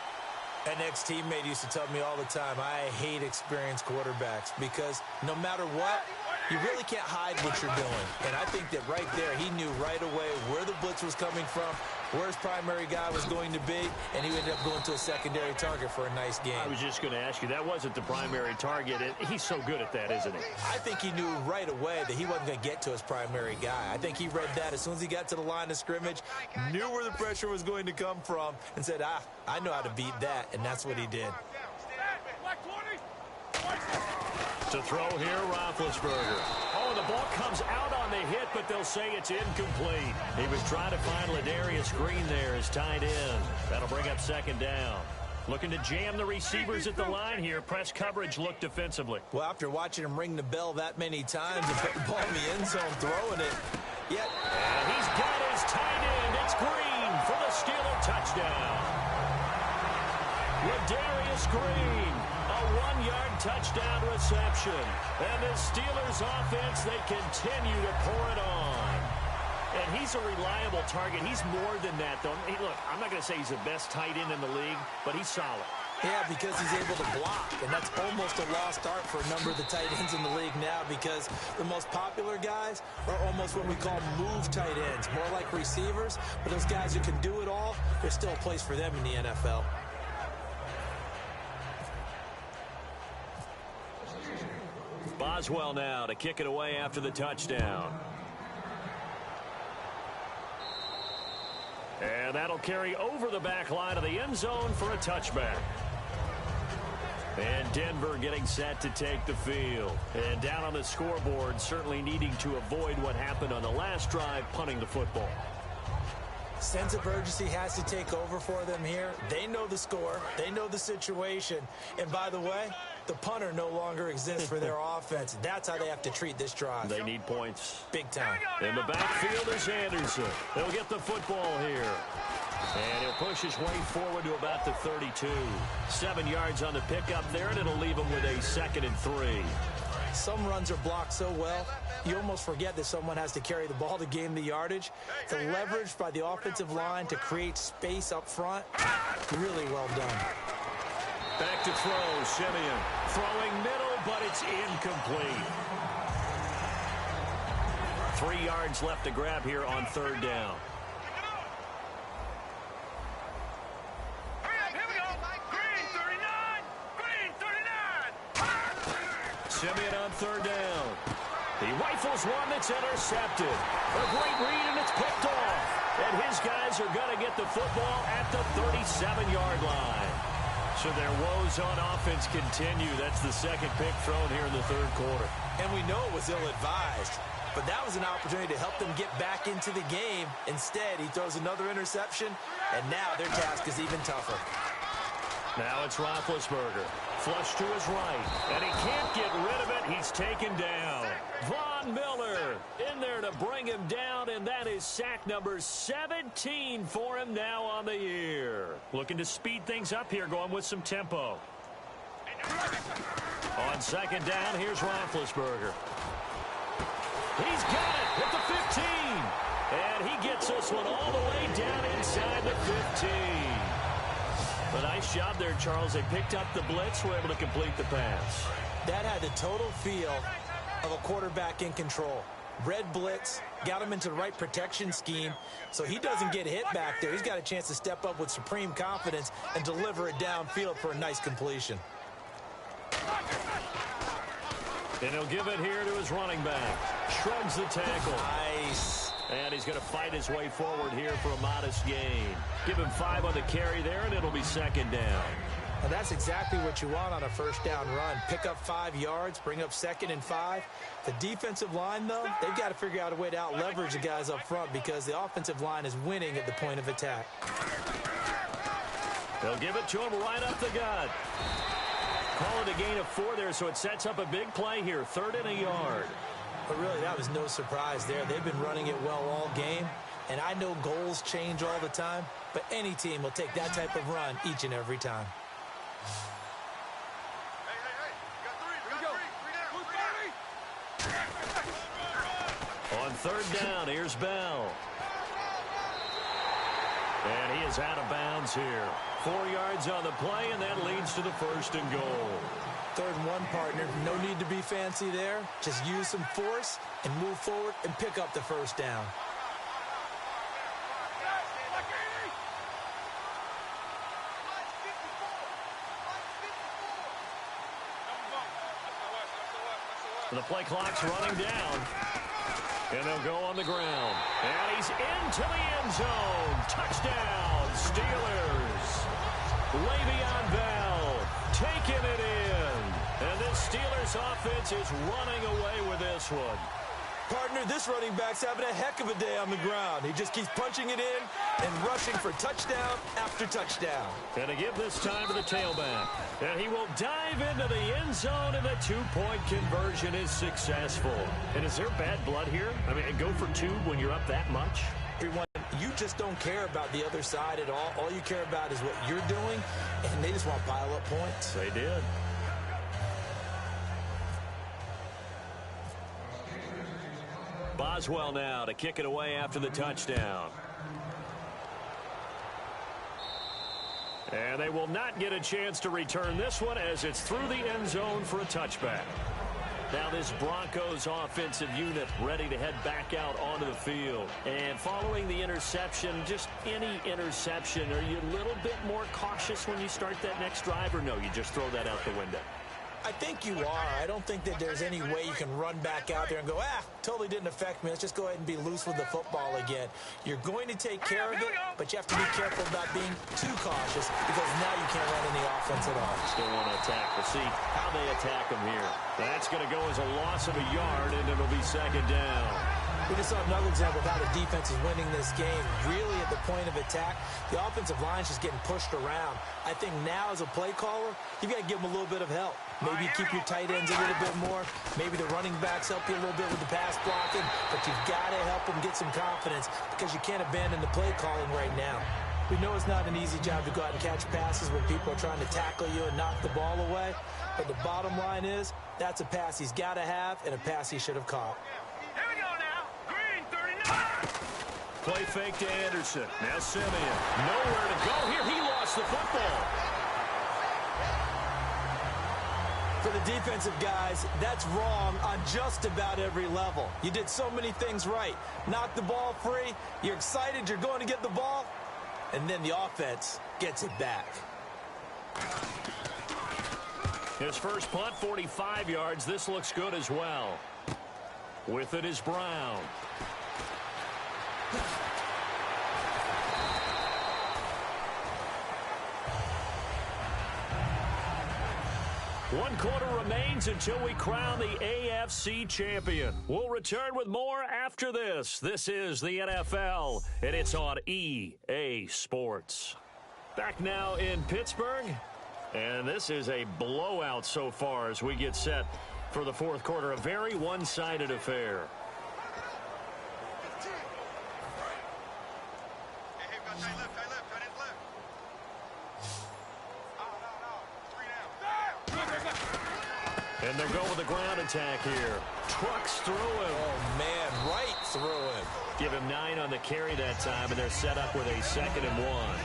An ex-teammate used to tell me all the time, I hate experienced quarterbacks because no matter what, you really can't hide what you're doing. And I think that right there, he knew right away where the blitz was coming from, where his primary guy was going to be, and he ended up going to a secondary target for a nice game. I was just going to ask you, that wasn't the primary target. He's so good at that, isn't he? I think he knew right away that he wasn't going to get to his primary guy. I think he read that as soon as he got to the line of scrimmage, knew where the pressure was going to come from, and said, I know how to beat that, and that's what he did. To throw here, Roethlisberger. Oh, the ball comes out on the hit, but they'll say it's incomplete. He was trying to find Ladarius Green there as tight end. That'll bring up second down. Looking to jam the receivers at the line here. Press coverage look defensively. Well, after watching him ring the bell that many times and put the ball in the end zone, throwing it, yet. And he's got his tight end. It's Green for the Steeler touchdown. Ladarius Green. A 1-yard touchdown reception. And the Steelers offense, they continue to pour it on. And he's a reliable target. He's more than that, though. Hey, look, I'm not going to say he's the best tight end in the league, but he's solid. Yeah, because he's able to block, and that's almost a lost art for a number of the tight ends in the league now because the most popular guys are almost what we call move tight ends, more like receivers, but those guys who can do it all, there's still a place for them in the NFL. Boswell now to kick it away after the touchdown. And that'll carry over the back line of the end zone for a touchback. And Denver getting set to take the field. And down on the scoreboard, certainly needing to avoid what happened on the last drive, punting the football. Sense of urgency has to take over for them here. They know the score. They know the situation. And by the way, the punter no longer exists for their offense. That's how they have to treat this drive. They need points. Big time. In the backfield is Anderson. They'll get the football here. And he'll push his way forward to about the 32. 7 yards on the pickup there, and it'll leave him with a 2nd and 3. Some runs are blocked so well, you almost forget that someone has to carry the ball to gain the yardage. The leverage by the offensive line to create space up front, really well done. Back to throw, Simeon. Throwing middle, but it's incomplete. 3 yards left to grab here on third down. Simeon on third down. He rifles one that's intercepted. A great read, and it's picked off. And his guys are going to get the football at the 37-yard line. So their woes on offense continue. That's the second pick thrown here in the third quarter. And we know it was ill-advised. But that was an opportunity to help them get back into the game. Instead, he throws another interception, and now their task is even tougher. Now it's Roethlisberger. Flush to his right. And he can't get rid of it. He's taken down. Von Miller in there to bring him down, and that is sack number 17 for him now on the year. Looking to speed things up here, going with some tempo. On second down, here's Roethlisberger. He's got it at the 15. And he gets this one all the way down inside the 15. A nice job there, Charles. They picked up the blitz, were able to complete the pass. That had the total feel of a quarterback in control. Red blitz, got him into the right protection scheme, so he doesn't get hit back there. He's got a chance to step up with supreme confidence and deliver it downfield for a nice completion. And he'll give it here to his running back. Shrugs the tackle. Nice. And he's going to fight his way forward here for a modest gain. Give him 5 on the carry there, and it'll be second down. And that's exactly what you want on a first down run. Pick up 5 yards, bring up 2nd and 5. The defensive line, though, they've got to figure out a way to out-leverage the guys up front because the offensive line is winning at the point of attack. They'll give it to him right up the gut. Call it a gain of 4 there, so it sets up a big play here. 3rd and a yard. But really, that was no surprise there. They've been running it well all game. And I know goals change all the time, but any team will take that type of run each and every time. On 3rd down, here's Bell. And he is out of bounds here. 4 yards on the play, and that leads to the 1st and goal. 3rd and 1, partner. No need to be fancy there. Just use some force and move forward and pick up the 1st down. The play clock's running down. And they'll go on the ground. And he's into the end zone. Touchdown, Steelers. Le'Veon Bell taking it in. And this Steelers offense is running away with this one. Partner, this running back's having a heck of a day on the ground. He just keeps punching it in and rushing for touchdown after touchdown. And to give this time to the tailback. And he will dive into the end zone, and the 2-point conversion is successful. And is there bad blood here? I mean, go for 2 when you're up that much? Everyone, you just don't care about the other side at all. All you care about is what you're doing, and they just want to pile up points. They did. Boswell now to kick it away after the touchdown. And they will not get a chance to return this one as it's through the end zone for a touchback. Now this Broncos offensive unit ready to head back out onto the field. And following the interception, just any interception, are you a little bit more cautious when you start that next drive, or no, you just throw that out the window? I think you are. I don't think that there's any way you can run back out there and go, totally didn't affect me. Let's just go ahead and be loose with the football again. You're going to take care of it, but you have to be careful about being too cautious because now you can't run any offense at all. Still want to attack. We'll see how they attack them here. That's going to go as a loss of a yard, and it'll be 2nd down. We just saw another example of how the defense is winning this game. Really at the point of attack, the offensive line's just getting pushed around. I think now as a play caller, you've got to give them a little bit of help. Maybe keep your tight ends a little bit more. Maybe the running backs help you a little bit with the pass blocking. But you've got to help them get some confidence because you can't abandon the play calling right now. We know it's not an easy job to go out and catch passes when people are trying to tackle you and knock the ball away. But the bottom line is, that's a pass he's got to have and a pass he should have caught. Here we go now. Green 39. Play fake to Anderson. Now Simeon. Nowhere to go here. He lost the football. For the defensive guys, that's wrong on just about every level. You did so many things right. Knock the ball free. You're excited you're going to get the ball. And then the offense gets it back. His first punt, 45 yards. This looks good as well. With it is Brown. One quarter remains until we crown the AFC champion. We'll return with more after this. This is the NFL, and it's on EA Sports. Back now in Pittsburgh, and this is a blowout so far as we get set for the 4th quarter. A very one-sided affair. And they'll go with the ground attack here. Trucks through him. Oh, man, right through him. Give him 9 on the carry that time, and they're set up with a 2nd and 1.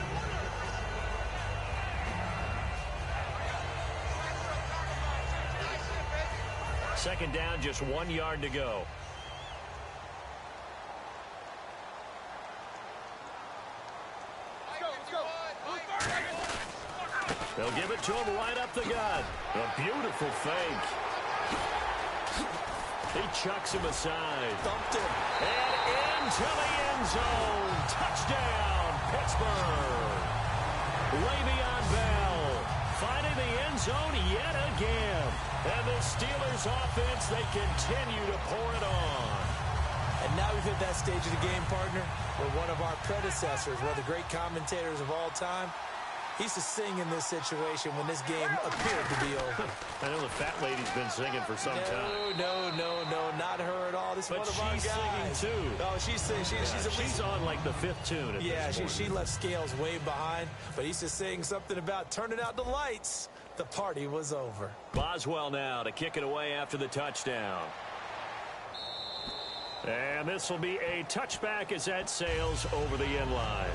Second down, just 1 yard to go. They'll give it to him right up the gut. A beautiful fake. He chucks him aside. Thumped him. And into the end zone. Touchdown, Pittsburgh. Le'Veon Bell zone yet again. And the Steelers offense, they continue to pour it on. And now we've hit that stage of the game, partner, where one of our predecessors, one of the great commentators of all time, he used to sing in this situation when this game appeared to be over. I know the fat lady's been singing for some time. No, not her at all. This is one of our guys. But she's singing, too. Oh, she's singing. She's on, like, the 5th tune. Yeah, she left Scales way behind. But he used to sing something about turning out the lights. The party was over. Boswell now to kick it away after the touchdown. And this will be a touchback as that sails over the end line.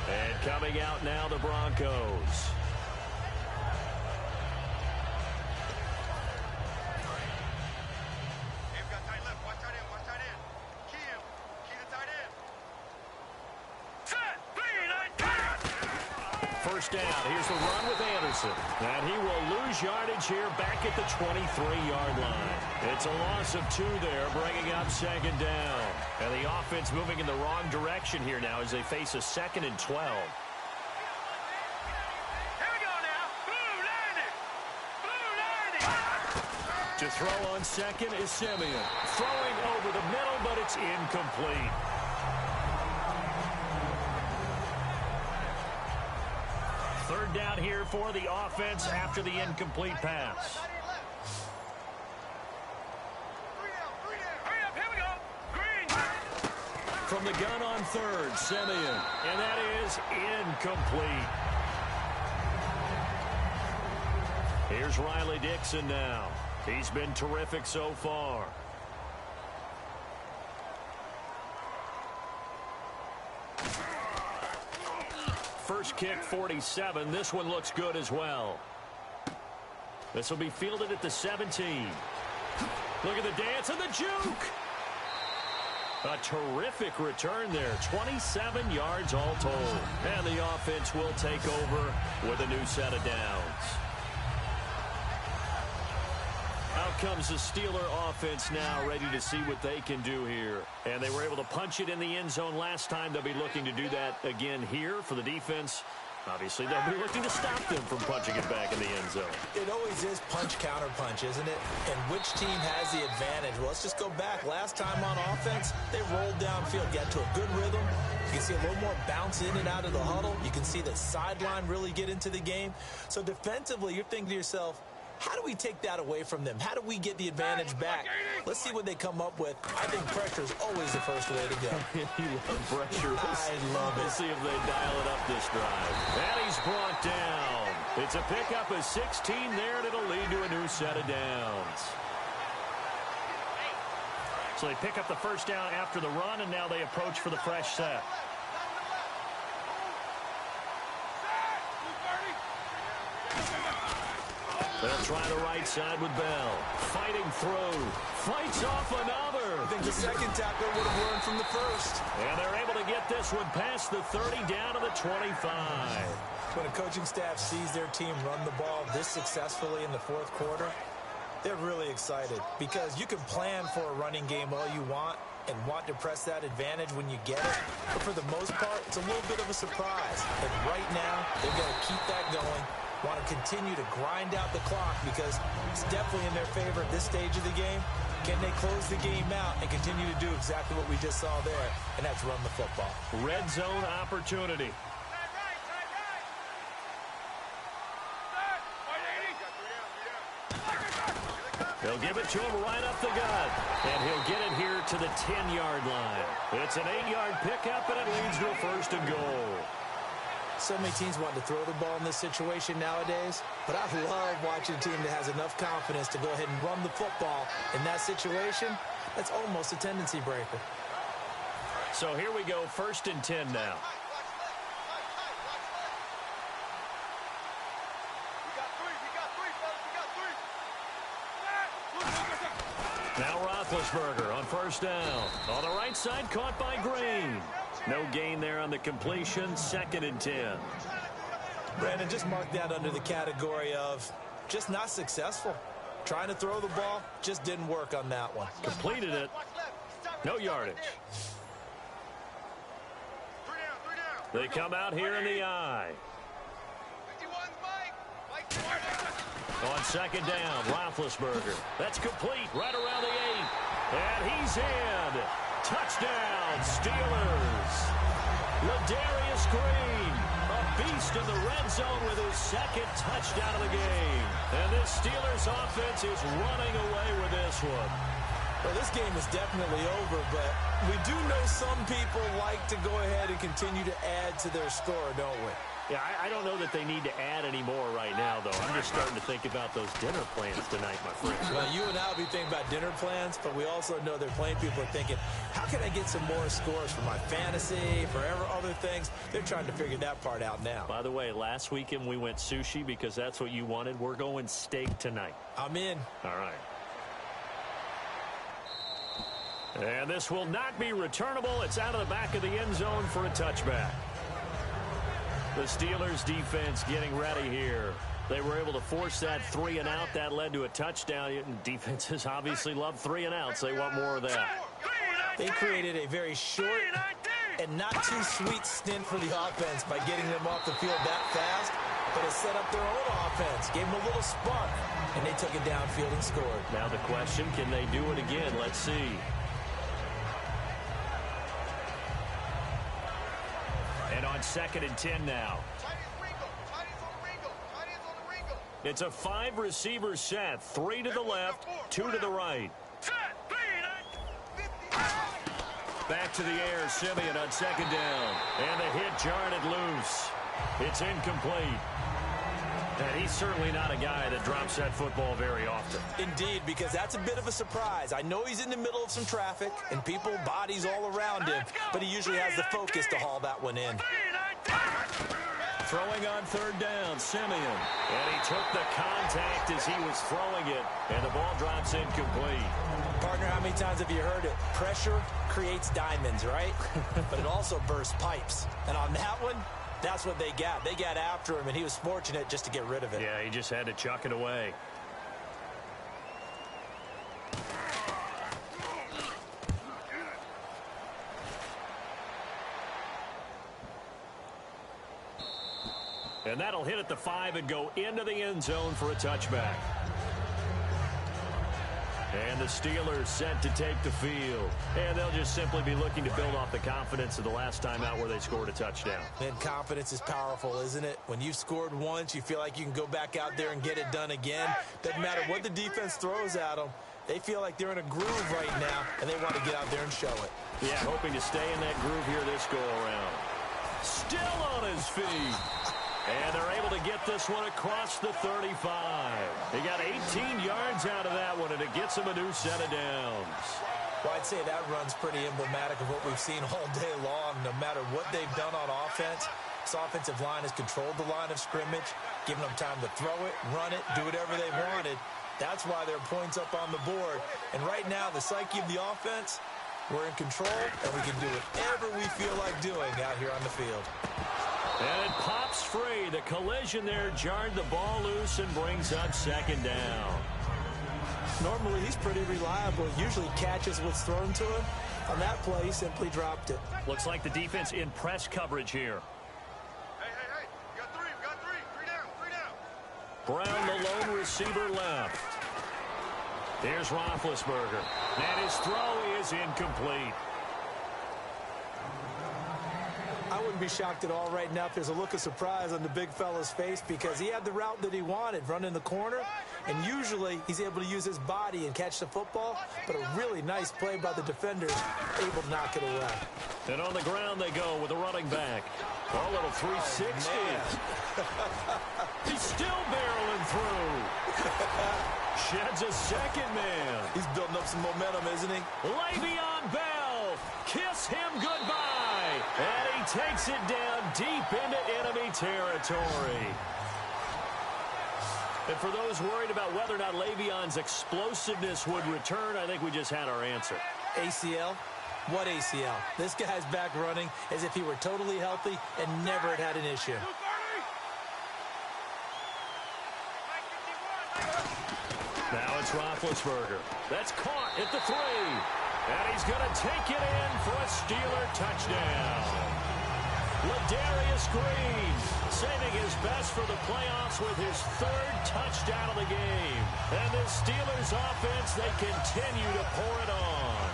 And coming out now, the Broncos. First down. Here's the run with Anderson. And he will lose yardage here back at the 23-yard line. It's a loss of 2 there, bringing up second down. And the offense moving in the wrong direction here now as they face a 2nd and 12. Here we go now. Blue 90. To throw on second is Simeon. Throwing over the middle, but it's incomplete. Third down here for the offense after the incomplete pass. Hurry up, here we go. Green. From the gun on third, Simeon. And that is incomplete. Here's Riley Dixon now. He's been terrific so far. First kick, 47. This one looks good as well. This will be fielded at the 17. Look at the dance and the juke. A terrific return there. 27 yards all told. And the offense will take over with a new set of downs. Out comes the Steeler offense now, ready to see what they can do here. And they were able to punch it in the end zone last time. They'll be looking to do that again here for the defense. Obviously, they'll be looking to stop them from punching it back in the end zone. It always is punch-counter-punch, isn't it? And which team has the advantage? Well, let's just go back. Last time on offense, they rolled downfield, got to a good rhythm. You can see a little more bounce in and out of the huddle. You can see the sideline really get into the game. So defensively, you're thinking to yourself, how do we take that away from them? How do we get the advantage back? Let's see what they come up with. I think pressure is always the first way to go. You love pressure. I love it. Let's see if they dial it up this drive. And he's brought down. It's a pickup of 16 there, and it'll lead to a new set of downs. So they pick up the first down after the run, and now they approach for the fresh set. They'll try the right side with Bell. Fighting through. Fights off another. I think the second tackler would have learned from the first. And they're able to get this one past the 30 down to the 25. When a coaching staff sees their team run the ball this successfully in the fourth quarter, they're really excited because you can plan for a running game all you want and want to press that advantage when you get it. But for the most part, it's a little bit of a surprise. And right now, they've got to keep that going. Want to continue to grind out the clock because it's definitely in their favor at this stage of the game. Can they close the game out and continue to do exactly what we just saw there, and that's run the football? Red zone opportunity. They'll give it to him right up the gut, and he'll get it here to the 10-yard line. It's an 8-yard pickup, and it leads to a first and goal. So many teams want to throw the ball in this situation nowadays, but I love watching a team that has enough confidence to go ahead and run the football in that situation. That's almost a tendency breaker. So here we go, 1st and 10 now. Now Roethlisberger on first down. On the right side, caught by Green. No gain there on the completion, 2nd and 10. Brandon, just mark that under the category of just not successful. Trying to throw the ball, just didn't work on that one. Completed it. No yardage. They come out here in the eye. second down, Roethlisberger. That's complete right around the 8. And he's in. Touchdown, Steelers. Ladarius Green, a beast in the red zone with his second touchdown of the game. And this Steelers offense is running away with this one. Well, this game is definitely over, but we do know some people like to go ahead and continue to add to their score, don't we? Yeah, I don't know that they need to add any more right now, though. I'm just starting to think about those dinner plans tonight, my friend. Well, you and I will be thinking about dinner plans, but we also know they're playing people are thinking, how can I get some more scores for my fantasy, for other things? They're trying to figure that part out now. By the way, last weekend we went sushi because that's what you wanted. We're going steak tonight. I'm in. All right. And this will not be returnable. It's out of the back of the end zone for a touchback. The Steelers defense getting ready here. They were able to force that 3 and out. That led to a touchdown. Defenses obviously love 3 and outs. They want more of that. They created a very short and not too sweet stint for the offense by getting them off the field that fast, but it set up their own offense, gave them a little spark, and they took it downfield and scored. Now the question, can they do it again? Let's see. And on 2nd and 10 now. It's a 5-receiver set. 3 to the left, 2 to the right. Back to the air, Simeon on 2nd down. And the hit jarred it loose. It's incomplete. And he's certainly not a guy that drops that football very often. Indeed, because that's a bit of a surprise. I know he's in the middle of some traffic and people, bodies all around him, but he usually has the focus to haul that one in. Throwing on 3rd down, Simeon. And he took the contact as he was throwing it, and the ball drops incomplete. Partner, how many times have you heard it? Pressure creates diamonds, right? But it also bursts pipes. And on that one, that's what they got. They got after him, and he was fortunate just to get rid of it. Yeah, he just had to chuck it away. And that'll hit at the 5 and go into the end zone for a touchback. And the Steelers set to take the field. And they'll just simply be looking to build off the confidence of the last time out where they scored a touchdown. And confidence is powerful, isn't it? When you've scored once, you feel like you can go back out there and get it done again. Doesn't matter what the defense throws at them. They feel like they're in a groove right now, and they want to get out there and show it. Yeah, hoping to stay in that groove here this go-around. Still on his feet. And they're able to get this one across the 35. They got 18 yards out of that one, and it gets them a new set of downs. Well, I'd say that run's pretty emblematic of what we've seen all day long. No matter what they've done on offense, this offensive line has controlled the line of scrimmage, given them time to throw it, run it, do whatever they wanted. That's why there are points up on the board. And right now, the psyche of the offense, we're in control, and we can do whatever we feel like doing out here on the field. And it pops free. The collision there jarred the ball loose and brings up 2nd down. Normally, he's pretty reliable. Usually catches what's thrown to him. On that play, he simply dropped it. Looks like the defense in press coverage here. Hey, you got 3, you got 3 down. Brown, the lone receiver, left. Here's Roethlisberger. And his throw is incomplete. I wouldn't be shocked at all right now if there's a look of surprise on the big fella's face because he had the route that he wanted, running the corner, and usually he's able to use his body and catch the football, but a really nice play by the defender, able to knock it away. And on the ground they go with a running back. A little 360. He's still barreling through. Sheds a second man. He's building up some momentum, isn't he? Le'Veon Bell. Kiss him goodbye. And he takes it down deep into enemy territory. And for those worried about whether or not Le'Veon's explosiveness would return, I think we just had our answer. ACL? What ACL? This guy's back running as if he were totally healthy and never had an issue. Now it's Roethlisberger. That's caught at the 3. And he's going to take it in for a Steeler touchdown. Ladarius Green saving his best for the playoffs with his third touchdown of the game. And the Steelers offense, they continue to pour it on.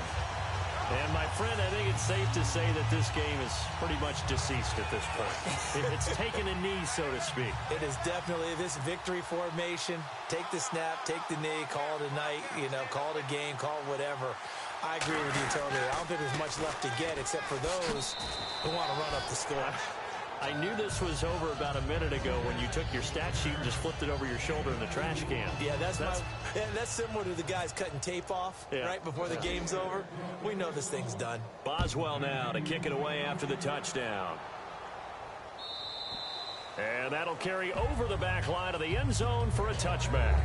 And, my friend, I think it's safe to say that this game is pretty much deceased at this point. It's taken a knee, so to speak. It is definitely this victory formation. Take the snap, take the knee, call it a night, call it a game, call it whatever. I agree with you totally. I don't think there's much left to get except for those who want to run up the score. I knew this was over about a minute ago when you took your stat sheet and just flipped it over your shoulder in the trash can. Yeah, that's similar to the guys cutting tape off right before the game's over. We know this thing's done. Boswell now to kick it away after the touchdown. And that'll carry over the back line of the end zone for a touchback.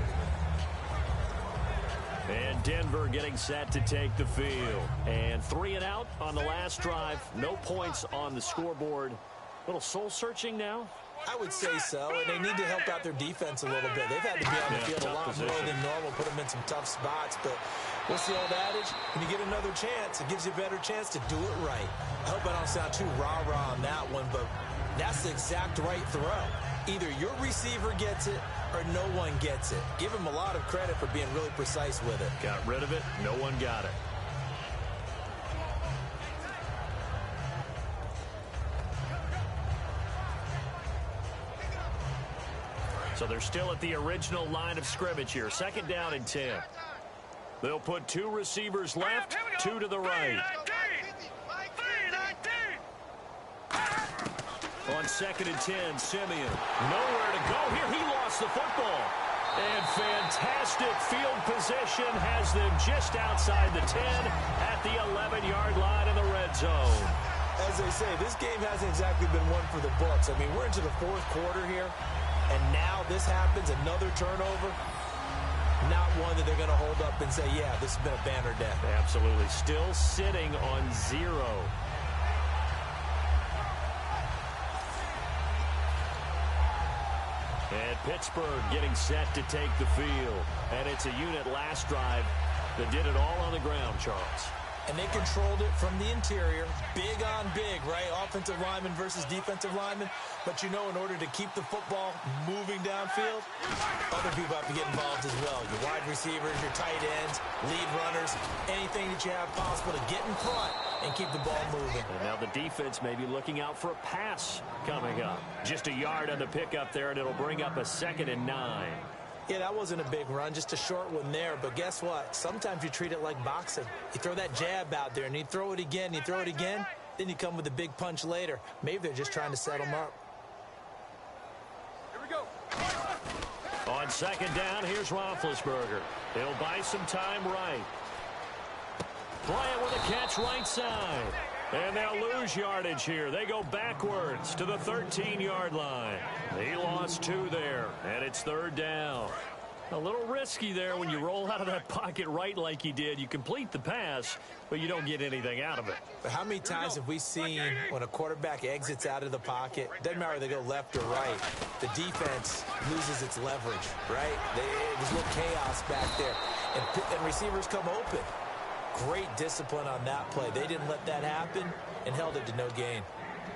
And Denver getting set to take the field. And 3 and out on the last drive. No points on the scoreboard. Little soul-searching now? I would say so, and they need to help out their defense a little bit. They've had to be on the field a lot more than normal, put them in some tough spots. But what's the old adage? When you get another chance, it gives you a better chance to do it right. I hope I don't sound too rah-rah on that one, but that's the exact right throw. Either your receiver gets it or no one gets it. Give him a lot of credit for being really precise with it. Got rid of it. No one got it. So they're still at the original line of scrimmage here. 2nd down and 10. They'll put 2 receivers left, 2 to the right. On 2nd and 10, Simeon. Nowhere to go here. He lost the football. And fantastic field position has them just outside the 10 at the 11-yard line in the red zone. As they say, this game hasn't exactly been one for the books. I mean, we're into the 4th quarter here. And now this happens, another turnover. Not one that they're going to hold up and say, yeah, this has been a banner day. Absolutely. Still sitting on 0. And Pittsburgh getting set to take the field. And it's a unit last drive that did it all on the ground, Charles. And they controlled it from the interior. Big on big, right? Offensive lineman versus defensive lineman. But in order to keep the football moving downfield, other people have to get involved as well. Your wide receivers, your tight ends, lead runners, anything that you have possible to get in front and keep the ball moving. And now the defense may be looking out for a pass coming up. Just a yard on the pickup there, and it'll bring up a 2nd and 9. Yeah, that wasn't a big run, just a short one there. But guess what? Sometimes you treat it like boxing. You throw that jab out there, and you throw it again, you throw it again, then you come with a big punch later. Maybe they're just trying to set them up. Here we go. On 2nd down, here's Roethlisberger. He'll buy some time right. Bryant with a catch right side. And they'll lose yardage here. They go backwards to the 13-yard line. He lost 2 there, and it's 3rd down. A little risky there when you roll out of that pocket right like he did. You complete the pass, but you don't get anything out of it. But how many times have we seen when a quarterback exits out of the pocket, doesn't matter if they go left or right, the defense loses its leverage, right? There's a little chaos back there, and receivers come open. Great discipline on that play. They didn't let that happen and held it to no gain.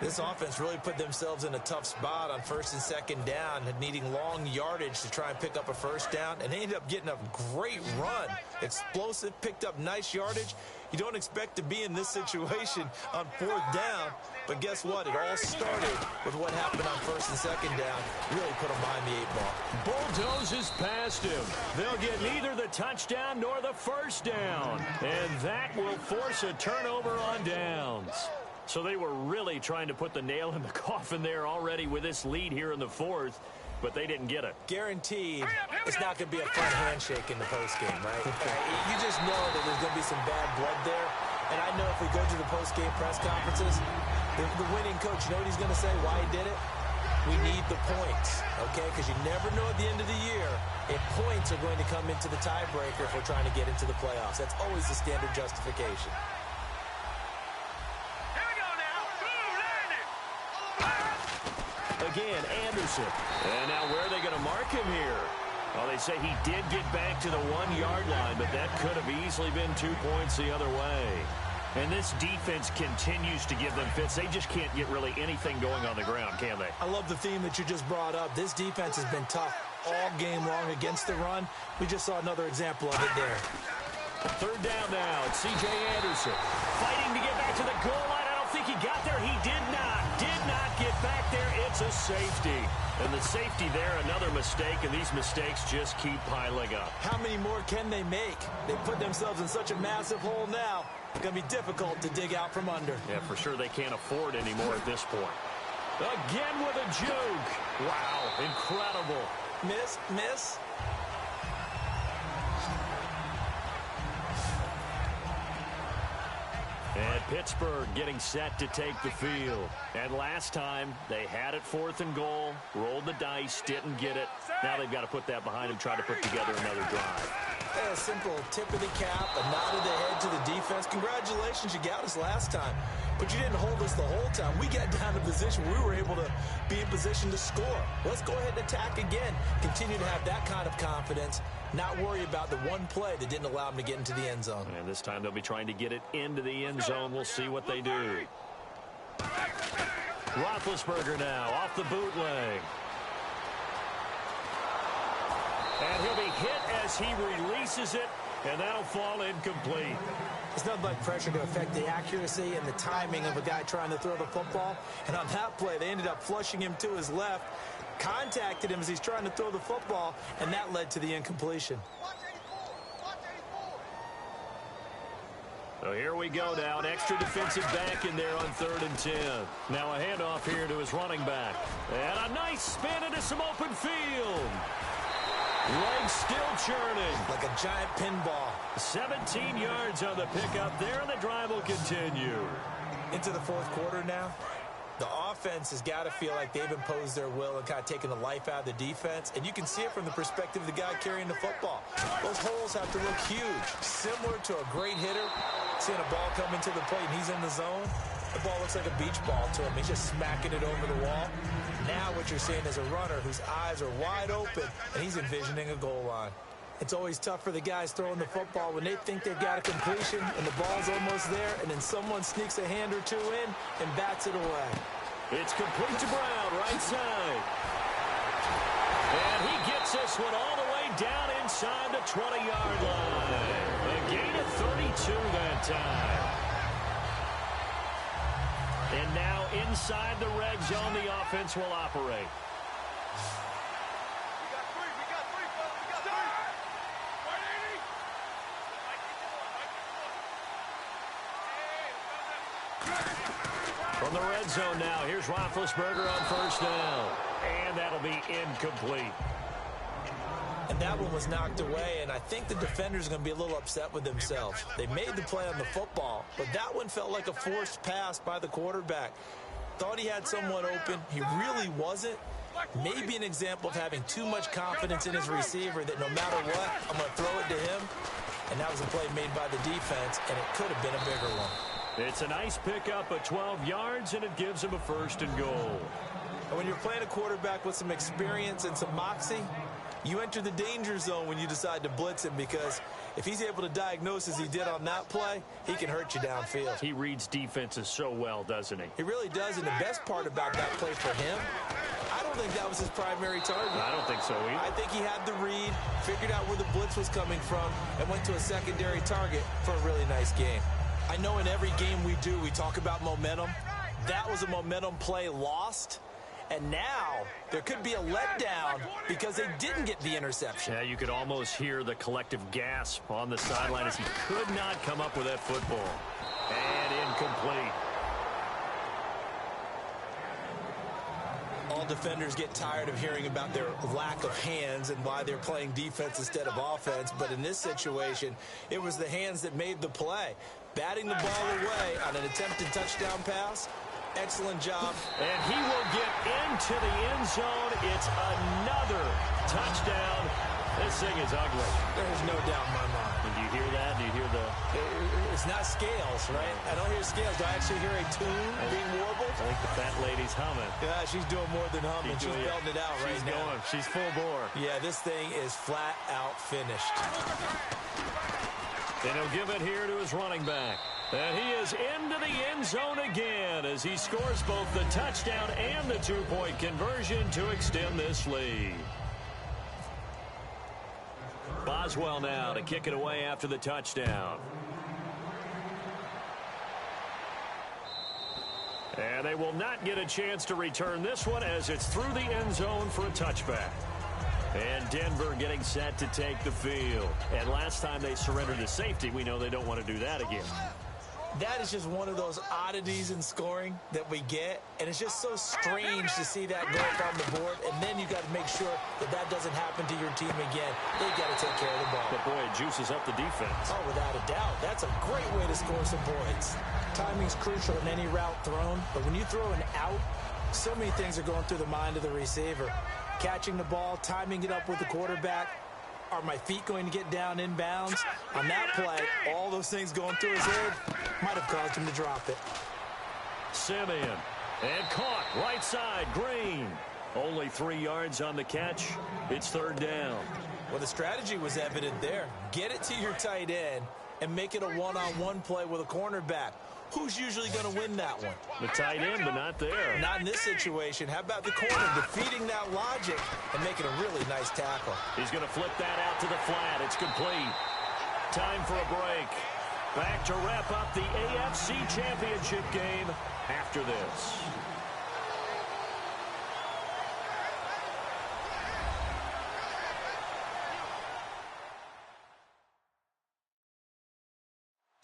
This offense really put themselves in a tough spot on 1st and 2nd down, needing long yardage to try and pick up a 1st down, and they ended up getting a great run. Explosive, picked up nice yardage. You don't expect to be in this situation on 4th down, but guess what? It all started with what happened on 1st and 2nd down. Really put them behind the 8 ball. Bulldozes past him. They'll get neither the touchdown nor the 1st down, and that will force a turnover on downs. So they were really trying to put the nail in the coffin there already with this lead here in the 4th, but they didn't get it. Guaranteed it's not going to be a fun handshake in the postgame, right? You just know that there's going to be some bad blood there. And I know if we go to the postgame press conferences, the winning coach, you know what he's going to say, why he did it? We need the points, okay? Because you never know at the end of the year if points are going to come into the tiebreaker if we're trying to get into the playoffs. That's always the standard justification. Again, Anderson. And now where are they going to mark him here? Well, they say he did get back to the 1-yard line, but that could have easily been 2 points the other way. And this defense continues to give them fits. They just can't get really anything going on the ground, can they? I love the theme that you just brought up. This defense has been tough all game long against the run. We just saw another example of it there. Third down now. It's C.J. Anderson fighting to get back to the goal line. I don't think he got there. He did not get back there. It's a safety. And the safety there, another mistake, and these mistakes just keep piling up. How many more can they make? They put themselves in such a massive hole now. It's going to be difficult to dig out from under. Yeah, for sure they can't afford anymore at this point. Again with a juke. Wow, incredible. Miss. And Pittsburgh getting set to take the field. And last time, they had it 4th and goal, rolled the dice, didn't get it. Now they've got to put that behind them, try to put together another drive. A simple tip of the cap, a nod of the head to the defense. Congratulations, you got us last time. But you didn't hold us the whole time. We got down to position. We were able to be in position to score. Let's go ahead and attack again. Continue to have that kind of confidence. Not worry about the one play that didn't allow them to get into the end zone. And this time they'll be trying to get it into the end zone. We'll see what they do. Roethlisberger now off the bootleg. And he'll be hit as he releases it, and that'll fall incomplete. It's nothing but pressure to affect the accuracy and the timing of a guy trying to throw the football. And on that play, they ended up flushing him to his left, contacted him as he's trying to throw the football, and that led to the incompletion. So here we go now, an extra defensive back in there on 3rd and 10. Now a handoff here to his running back. And a nice spin into some open field. Legs still churning. Like a giant pinball. 17 yards on the pickup there, and the drive will continue. Into the 4th quarter now. The offense has got to feel like they've imposed their will and kind of taken the life out of the defense. And you can see it from the perspective of the guy carrying the football. Those holes have to look huge. Similar to a great hitter. Seeing a ball come into the plate and he's in the zone. The ball looks like a beach ball to him. He's just smacking it over the wall. Now what you're seeing is a runner whose eyes are wide open, and he's envisioning a goal line. It's always tough for the guys throwing the football when they think they've got a completion and the ball's almost there, and then someone sneaks a hand or two in and bats it away. It's complete to Brown, right side. And he gets this one all the way down inside the 20-yard line. A gain of 32 that time. And now inside the red zone, the offense will operate. From the red zone now, here's Roethlisberger on 1st down. And that'll be incomplete. And that one was knocked away, and I think the defenders are going to be a little upset with themselves. They made the play on the football, but that one felt like a forced pass by the quarterback. Thought he had someone open. He really wasn't. Maybe an example of having too much confidence in his receiver that no matter what, I'm going to throw it to him. And that was a play made by the defense, and it could have been a bigger one. It's a nice pickup of 12 yards, and it gives him a 1st and goal. And when you're playing a quarterback with some experience and some moxie, you enter the danger zone when you decide to blitz him, because if he's able to diagnose as he did on that play, he can hurt you downfield. He reads defenses so well, doesn't he? He really does, and the best part about that play for him, I don't think that was his primary target. I don't think so either. I think he had the read, figured out where the blitz was coming from, and went to a secondary target for a really nice game. I know in every game we do, we talk about momentum. That was a momentum play lost. And now there could be a letdown because they didn't get the interception. Yeah, you could almost hear the collective gasp on the sideline as he could not come up with that football. And incomplete. All defenders get tired of hearing about their lack of hands and why they're playing defense instead of offense. But in this situation, it was the hands that made the play. Batting the ball away on an attempted touchdown pass. Excellent job. And he will get into the end zone. It's another touchdown. This thing is ugly. There's no doubt in my mind. And do you hear that? Do you hear the... It's not scales, right? I don't hear scales. Do I actually hear a tune being warbled? I think the fat lady's humming. Yeah, she's doing more than humming. She's belting it out right now. She's going. She's full bore. Yeah, this thing is flat out finished. And he'll give it here to his running back. And he is into the end zone again as he scores both the touchdown and the two-point conversion to extend this lead. Boswell now to kick it away after the touchdown. And they will not get a chance to return this one as it's through the end zone for a touchback. And Denver getting set to take the field. And last time they surrendered to safety, we know they don't want to do that again. That is just one of those oddities in scoring that we get, and it's just so strange to see that go up on the board, and then you got to make sure that that doesn't happen to your team again. They got to take care of the ball. But boy, it juices up the defense. Oh, without a doubt. That's a great way to score some points. Timing's crucial in any route thrown, but when you throw an out, so many things are going through the mind of the receiver. Catching the ball, timing it up with the quarterback. Are my feet going to get down inbounds? On that play, all those things going through his head might have caused him to drop it. Simeon, and caught right side, Green. Only 3 yards on the catch. It's third down. Well, the strategy was evident there. Get it to your tight end and make it a one-on-one play with a cornerback. Who's usually going to win that one? The tight end, but not there. Not in this situation. How about the corner defeating that logic and making a really nice tackle? He's going to flip that out to the flat. It's complete. Time for a break. Back to wrap up the AFC Championship game after this.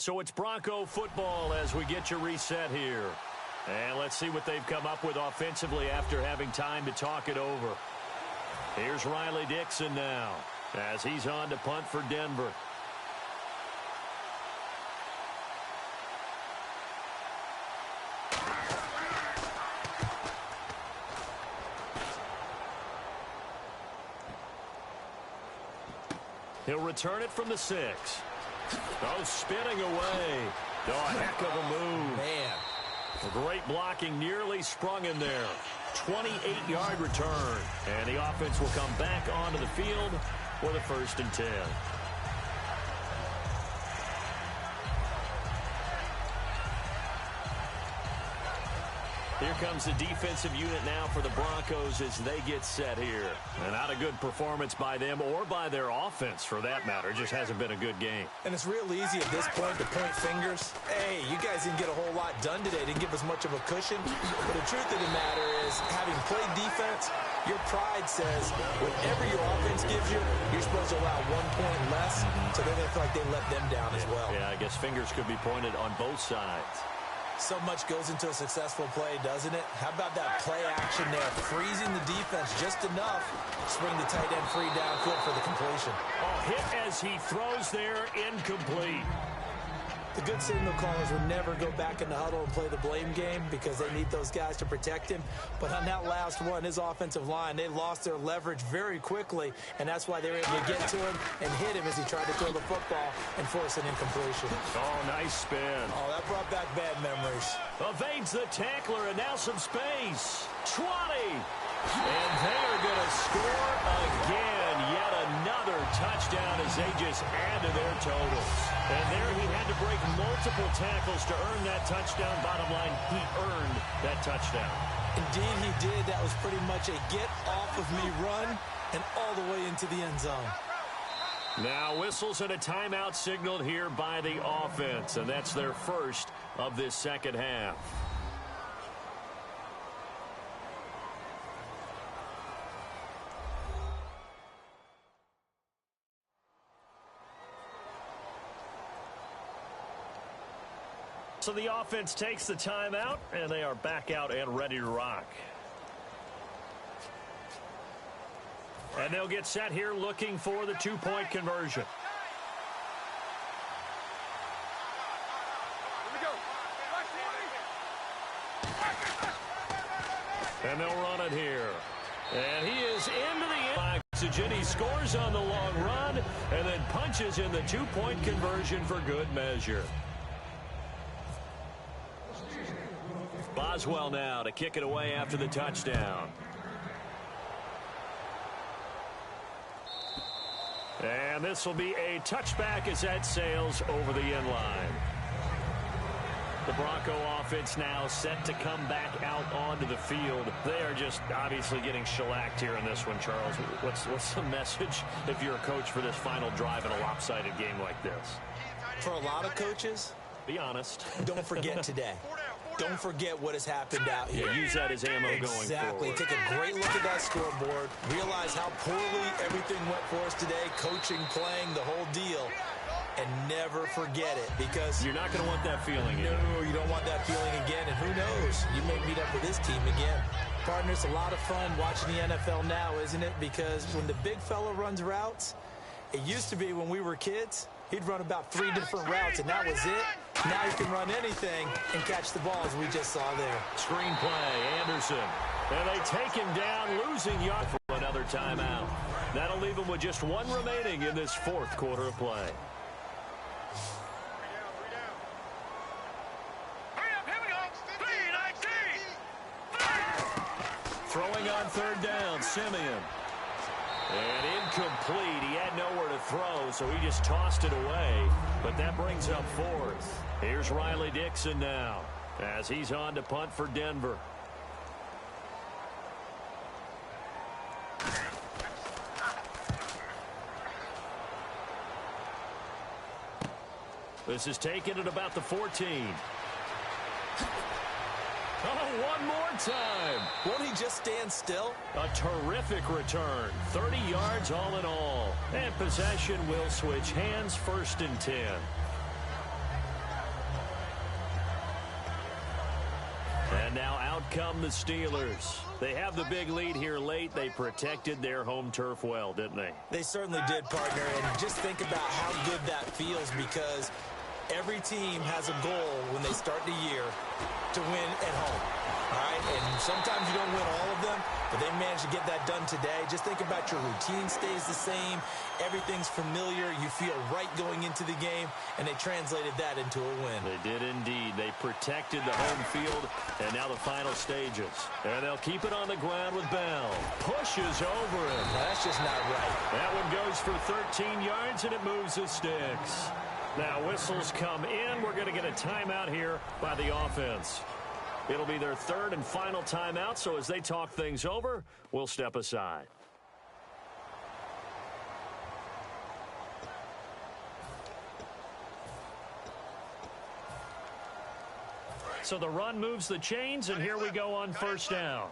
So it's Bronco football as we get you reset here. And let's see what they've come up with offensively after having time to talk it over. Here's Riley Dixon now as he's on to punt for Denver. He'll return it from the 6. Oh, spinning away. Oh, a heck of a move. Man. Great blocking, nearly sprung in there. 28-yard return. And the offense will come back onto the field for the 1st and 10. Here comes the defensive unit now for the Broncos as they get set here. And not a good performance by them or by their offense, for that matter. Just hasn't been a good game. And it's real easy at this point to point fingers. Hey, you guys didn't get a whole lot done today. Didn't give us much of a cushion. But the truth of the matter is, having played defense, your pride says whatever your offense gives you, you're supposed to allow 1 point less. So they're going to feel like they let them down as well. Yeah, I guess fingers could be pointed on both sides. So much goes into a successful play, doesn't it? How about that play action there? Freezing the defense just enough to swing the tight end free downfield for the completion. Oh, hit as he throws there, incomplete. The good signal callers would never go back in the huddle and play the blame game because they need those guys to protect him. But on that last one, his offensive line, they lost their leverage very quickly, and that's why they were able to get to him and hit him as he tried to throw the football and force an incompletion. Oh, nice spin. Oh, that brought back bad memories. Evades the tackler, and now some space. 20. And they are going to score again. Yet another touchdown as they just add to their totals. And there he had to break multiple tackles to earn that touchdown. Bottom line, he earned that touchdown. Indeed he did. That was pretty much a get-off-of-me run and all the way into the end zone. Now whistles and a timeout signaled here by the offense. And that's their first of this second half. So the offense takes the timeout, and they are back out and ready to rock. And they'll get set here looking for the two-point conversion. And they'll run it here. And he is into the oxygen. He scores on the long run and then punches in the two-point conversion for good measure. Boswell now to kick it away after the touchdown. And this will be a touchback as that sails over the end line. The Bronco offense now set to come back out onto the field. They are just obviously getting shellacked here in this one, Charles. What's the message if you're a coach for this final drive in a lopsided game like this? For a lot of coaches, be honest. Don't forget today. Don't forget what has happened out here. Yeah, use that as ammo going forward. Exactly. Take a great look at that scoreboard. Realize how poorly everything went for us today. Coaching, playing, the whole deal. And never forget it, because you're not going to want that feeling again. No, you don't want that feeling again. And who knows? You may meet up with this team again. Partner, it's a lot of fun watching the NFL now, isn't it? Because when the big fella runs routes, it used to be when we were kids, he'd run about 3 different routes, and that was it. Now he can run anything and catch the ball, as we just saw there. Screenplay, Anderson. And they take him down, losing yard for another timeout. That'll leave him with just 1 remaining in this 4th quarter of play. Throwing on 3rd down, Simeon. And incomplete. He had nowhere to throw, so he just tossed it away. But that brings up 4th. Here's Riley Dixon now as he's on to punt for Denver. This is taken at about the 14. Oh, one more time. Won't he just stand still? A terrific return. 30 yards all in all. And possession will switch hands, 1st and 10. And now out come the Steelers. They have the big lead here late. They protected their home turf well, didn't they? They certainly did, partner. And just think about how good that feels, because every team has a goal when they start the year to win at home. All right? And sometimes you don't win all of them, but they managed to get that done today. Just think about your routine stays the same. Everything's familiar. You feel right going into the game, and they translated that into a win. They did indeed. They protected the home field, and now the final stages. And they'll keep it on the ground with Bell. Pushes over him. That's just not right. That one goes for 13 yards, and it moves the sticks. Now whistles come in. We're going to get a timeout here by the offense. It'll be their 3rd and final timeout, so as they talk things over, we'll step aside. So the run moves the chains, and here we go on 1st down.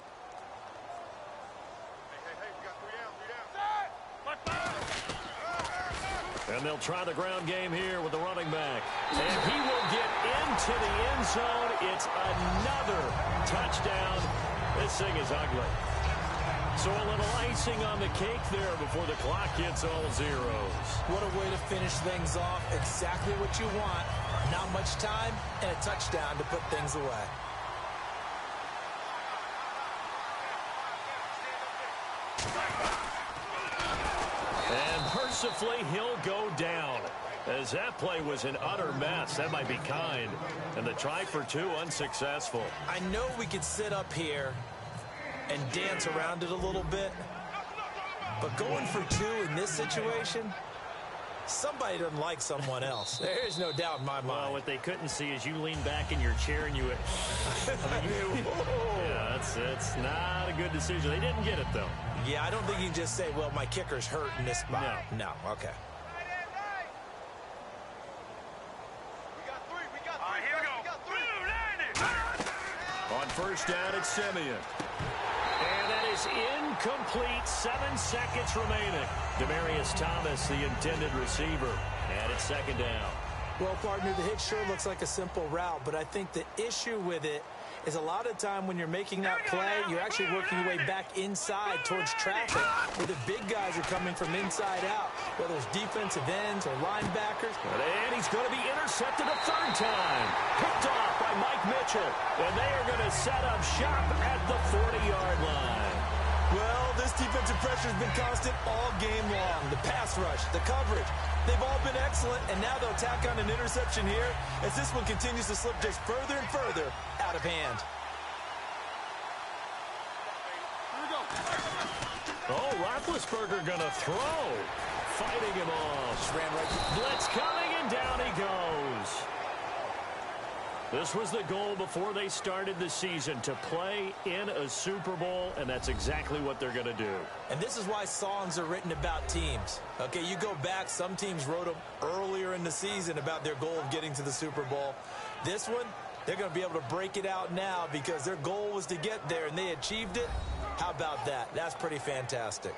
And they'll try the ground game here with the running back. And he will get into the end zone. It's another touchdown. This thing is ugly. So a little icing on the cake there before the clock hits all zeros. What a way to finish things off. Exactly what you want. Not much time and a touchdown to put things away. Mercifully, he'll go down, as that play was an utter mess. That might be kind. And the try for 2 unsuccessful. I know we could sit up here and dance around it a little bit, but going for 2 in this situation, somebody doesn't like someone else. There's no doubt in my mind. Well, what they couldn't see is you lean back in your chair and you went, yeah, that's not a good decision. They didn't get it, though. Yeah, I don't think you can just say, well, my kicker's hurt in this spot. No, okay. On 1st down, it's Simeon. And that is incomplete. 7 seconds remaining. Demaryius Thomas, the intended receiver. And it's 2nd down. Well, partner, the hit sure looks like a simple route, but I think the issue with it is a lot of time when you're making that play, you're actually working your way back inside towards traffic, where the big guys are coming from inside out, whether it's defensive ends or linebackers. And he's going to be intercepted a 3rd time. Picked off by Mike Mitchell. And they are going to set up shop at the 40-yard line. Well, this defensive pressure has been constant all game long. The pass rush, the coverage, they've all been excellent, and now they'll tack on an interception here as this one continues to slip just further and further out of hand. Oh, Roethlisberger going to throw. Fighting him off. Just ran right. Blitz coming, and down he goes. This was the goal before they started the season, to play in a Super Bowl, and that's exactly what they're going to do. And this is why songs are written about teams. Okay, you go back, some teams wrote them earlier in the season about their goal of getting to the Super Bowl. This one, they're going to be able to break it out now because their goal was to get there, and they achieved it. How about that? That's pretty fantastic.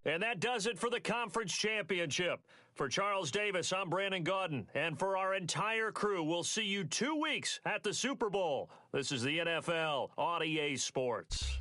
And that does it for the conference championship. For Charles Davis, I'm Brandon Gaudin. And for our entire crew, we'll see you 2 weeks at the Super Bowl. This is the NFL on EA Sports.